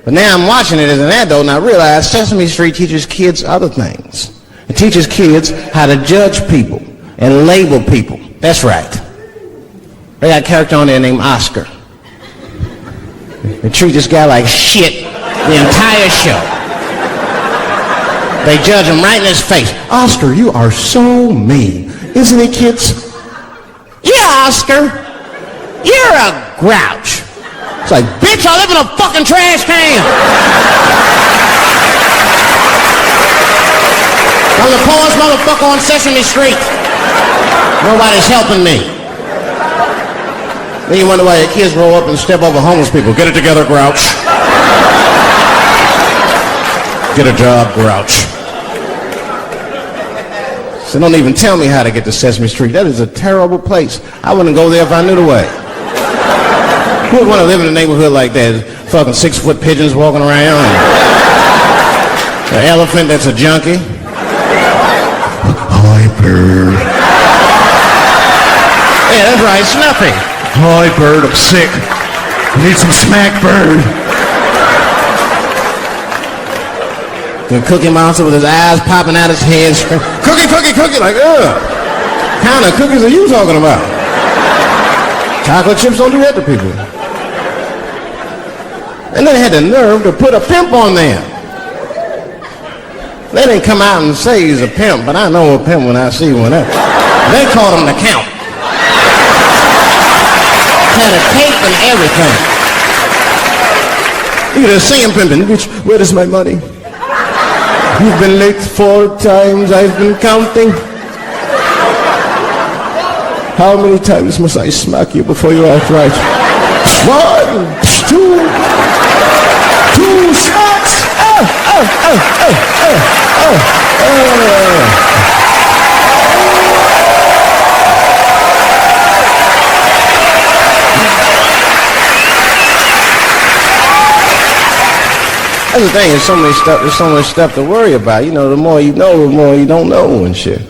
But now I'm watching it as an adult and I realize Sesame Street teaches kids other things. It teaches kids how to judge people and label people. That's right. They got a character on there named Oscar. They treat this guy like shit the entire show. They judge him right in his face. Oscar, you are so mean. Isn't it, kids? Yeah, Oscar. You're a grouch. It's like, bitch, I live in a fucking trash can. I'm the poorest motherfucker on Sesame Street. Nobody's helping me. Then you wonder why your kids grow up and step over homeless people. Get it together, grouch. Get a job, grouch. So don't even tell me how to get to Sesame Street. That is a terrible place. I wouldn't go there if I knew the way. Who would want to live in a neighborhood like that? Fucking 6-foot pigeons walking around. An elephant that's a junkie. Hi, bird. Yeah, that's right, Snuffy. Hi, bird, I'm sick. I need some smack, bird. The Cookie Monster with his eyes popping out his head. Cookie, cookie, cookie, like, ugh. What kind of cookies are you talking about? Chocolate chips don't do that to people. And they had the nerve to put a pimp on there. They didn't come out and say he's a pimp, but I know a pimp when I see one. They called him the Count. Had a cape and everything. You could just see him pimping. Bitch, where is my money? You've been late 4 times, I've been counting. How many times must I smack you before you act right? 1, 2 smacks! That's the thing, there's so much stuff to worry about. You know, the more you know, the more you don't know and shit.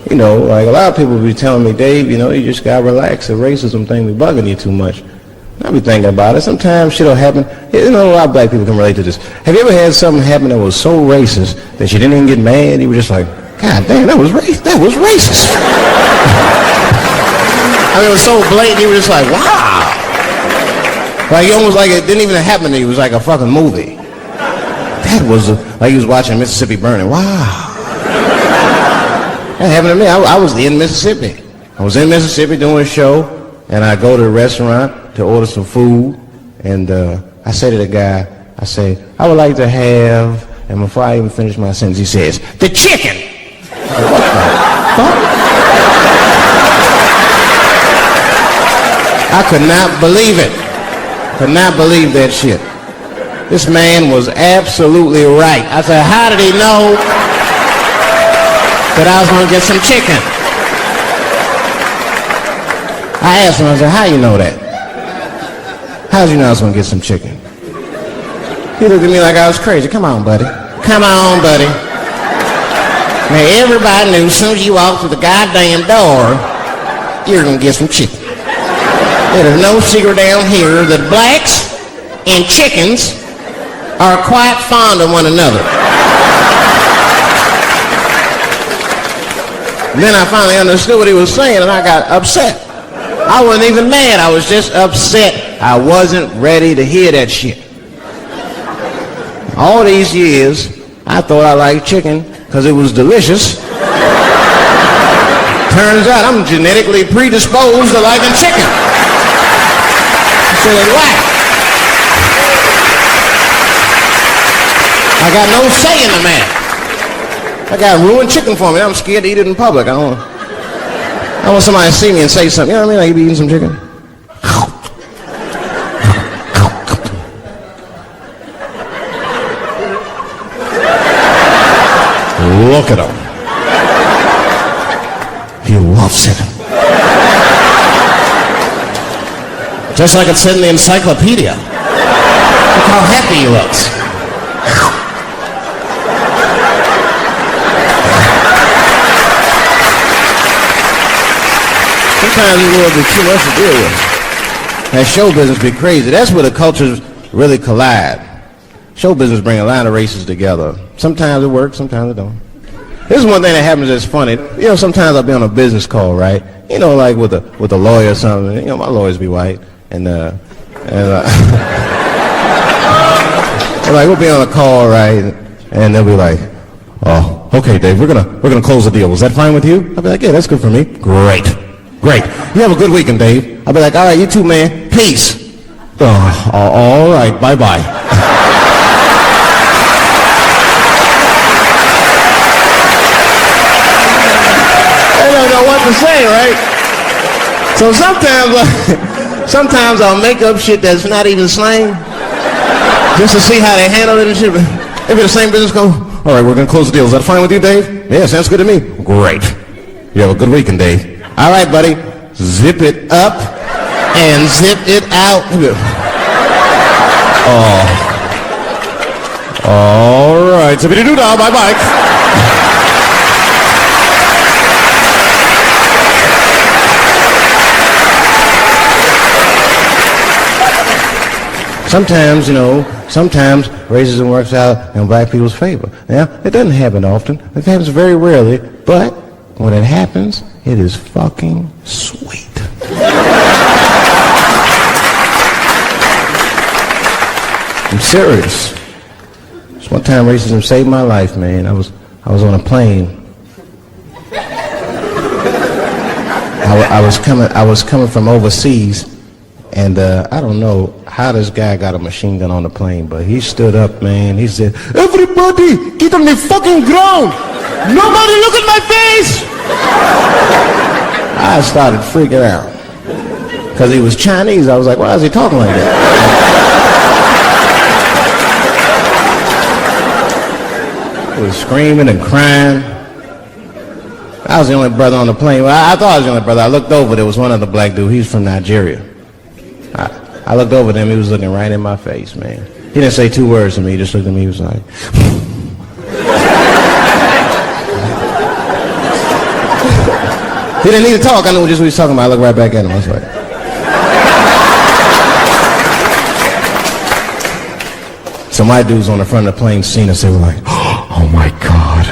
You know, like a lot of people be telling me, Dave, you know, you just gotta relax. The racism thing be bugging you too much. I be thinking about it. Sometimes shit'll happen. You know, a lot of black people can relate to this. Have you ever had something happen that was so racist that you didn't even get mad? You were just like, God damn, that was racist. I mean, it was so blatant. You were just like, wow. Like, you almost like it didn't even happen to you. It was like a fucking movie. That was like you was watching Mississippi Burning. Wow. That happened to me. I was in Mississippi. I was in Mississippi doing a show, and I go to a restaurant to order some food, and I say to the guy, I say, I would like to have, and before I even finish my sentence, he says, the chicken. What the fuck? I could not believe it. Could not believe that shit. This man was absolutely right. I said, how did he know that I was going to get some chicken? I asked him, I said, how you know that? How did you know I was going to get some chicken? He looked at me like I was crazy. Come on, buddy. Come on, buddy. Now, everybody knew as soon as you walked through the goddamn door, you're going to get some chicken. There's no secret down here that blacks and chickens are quite fond of one another. Then I finally understood what he was saying, and I got upset. I wasn't even mad. I was just upset. I wasn't ready to hear that shit. All these years, I thought I liked chicken because it was delicious. Turns out I'm genetically predisposed to liking chicken. So it's whack. I got no say in the matter. That guy ruined chicken for me. I'm scared to eat it in public. I don't. I want somebody to see me and say something. You know what I mean? Like you be eating some chicken. Look at him. He loves it. Just like it said in the encyclopedia. Look how happy he looks. Sometimes it's a little bit too much to deal with. That show business be crazy. That's where the cultures really collide. Show business bring a lot of races together. Sometimes it works, sometimes it don't. This is one thing that happens that's funny. You know, sometimes I'll be on a business call, right? You know, like with a lawyer or something. You know, my lawyers be white, and like we'll be on a call, right? And they'll be like, "Oh, okay, Dave, we're gonna close the deal. Is that fine with you?" I'll be like, "Yeah, that's good for me." Great. You have a good weekend, Dave. I'll be like, "All right, you too, man. Peace." Oh, all right, bye-bye. I don't know what to say, right? So sometimes I'll make up shit that's not even slang, just to see how they handle it and shit. If it's the same business, go, "All right, we're gonna close the deal. Is that fine with you, Dave?" "Yeah, sounds good to me." "Great. You have a good weekend, Dave." "All right, buddy. Zip it up and zip it out." Oh. All right. Zippity-doo-dah. Bye-bye. Sometimes, you know, racism works out in black people's favor. Now, it doesn't happen often. It happens very rarely, but when it happens, it is fucking sweet. I'm serious. This one time racism saved my life, man. I was on a plane. I was coming from overseas, and I don't know how this guy got a machine gun on the plane, but he stood up, man. He said, "Everybody, get on the fucking ground! Nobody look at my face!" I started freaking out. Because he was Chinese, I was like, why is he talking like that? He was screaming and crying. I was the only brother on the plane. Well, I thought I was the only brother. I looked over, there was one other black dude. He was from Nigeria. I looked over at him, he was looking right in my face, man. He didn't say two words to me, he just looked at me, he was like... He didn't need to talk, I knew just what he was talking about. I looked right back at him, I was like... So my dudes on the front of the plane seen us, they were like, "Oh my God.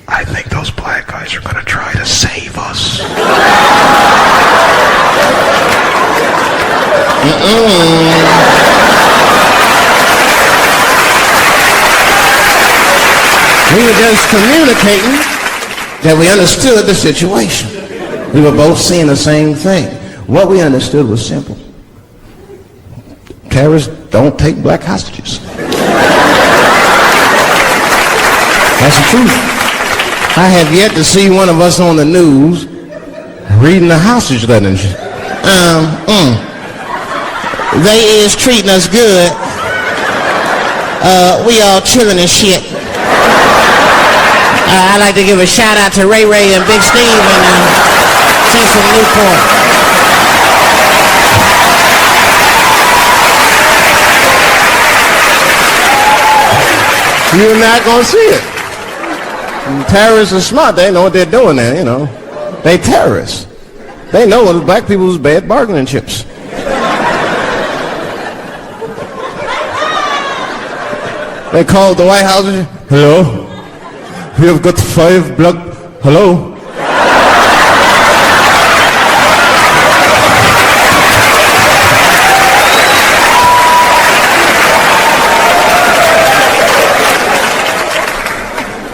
I think those black guys are gonna try to save us." We were just communicating that we understood the situation. We were both seeing the same thing. What we understood was simple. Terrorists don't take black hostages. That's the truth. I have yet to see one of us on the news reading the hostage letter and shit. They is treating us good. We all chilling and shit. I'd like to give a shout out to Ray Ray and Big Steve and Cecil Newport. You're not gonna see it. And terrorists are smart. They know what they're doing there, you know. They terrorists. They know what black people's bad bargaining chips. They called the White House and said, "Hello? We have got 5 black..." "Hello?"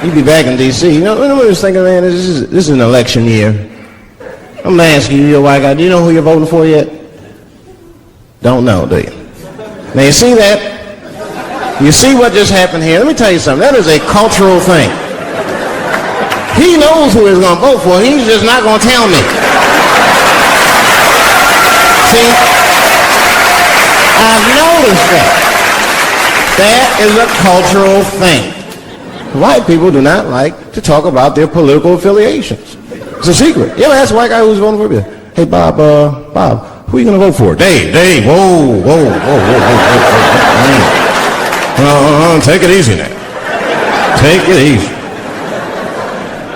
You'd be back in D.C. You know what I was thinking, man? This is an election year. I'm going to ask you, you're a white guy, do you know who you're voting for yet? Don't know, do you? Now, you see that? You see what just happened here? Let me tell you something. That is a cultural thing. He knows who he's gonna vote for. He's just not gonna tell me. See, I've noticed that. That is a cultural thing. White people do not like to talk about their political affiliations. It's a secret. You ever ask a white guy who's voting for you? Hey, Bob, who are you going to vote for? Dave, whoa. Take it easy now. Take it easy.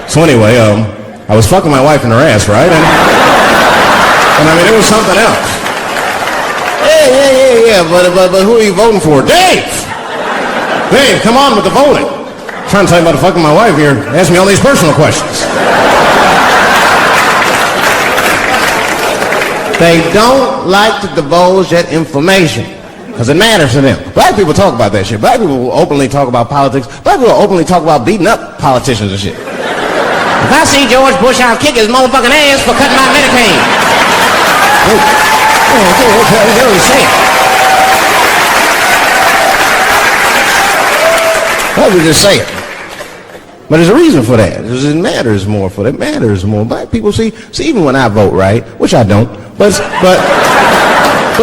So anyway, I was fucking my wife in her ass, right? And I mean, it was something else. Yeah, but who are you voting for? Dave, come on with the voting. I'm trying to tell you about fucking my wife here. Ask me all these personal questions. They don't like to divulge that information because it matters to them. Black people talk about that shit. Black people will openly talk about politics. Black people will openly talk about beating up politicians and shit. If I see George Bush, I'll kick his motherfucking ass for cutting my Medicaid. They already say it. Why would just say it? But there's a reason for that. Because it matters more for them. It matters more. Black people see even when I vote, right? Which I don't. But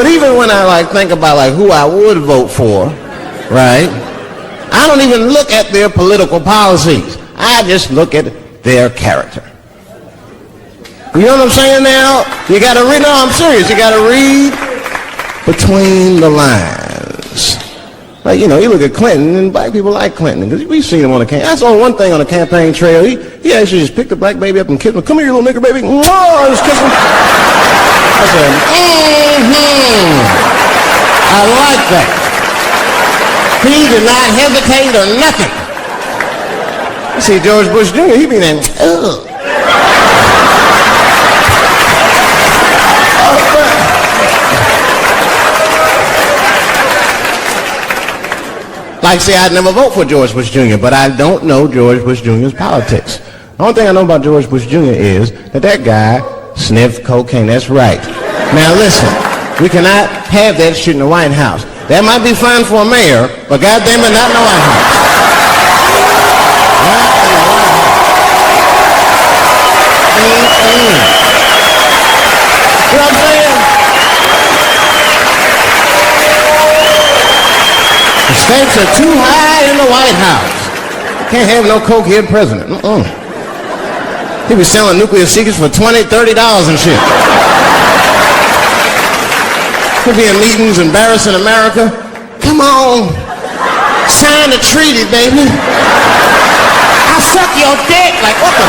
even when I like think about like who I would vote for, right? I don't even look at their political policies. I just look at their character. You know what I'm saying now? You gotta read, no, I'm serious. You gotta read between the lines. Like, you know, you look at Clinton, and black people like Clinton, because we've seen him on the campaign. That's only one thing on the campaign trail. He actually just picked the black baby up and kissed him. Come here, you little nigger baby. Mwah, just kiss him. I said, I like that. He did not hesitate or nothing. You see George Bush Jr., he be there, ugh. Like, say, I'd never vote for George Bush Jr., but I don't know George Bush Jr.'s politics. The only thing I know about George Bush Jr. is that guy sniffed cocaine. That's right. Now, listen, we cannot have that shit in the White House. That might be fine for a mayor, but goddamn it, not in the White House. Not in the White House. You know what I'm saying? The stakes are too high in the White House. Can't have no cokehead president. He be selling nuclear secrets for $20, $30 and shit. He'll be in meetings embarrassing America. Come on. Sign the treaty, baby. I suck your dick. Like, what the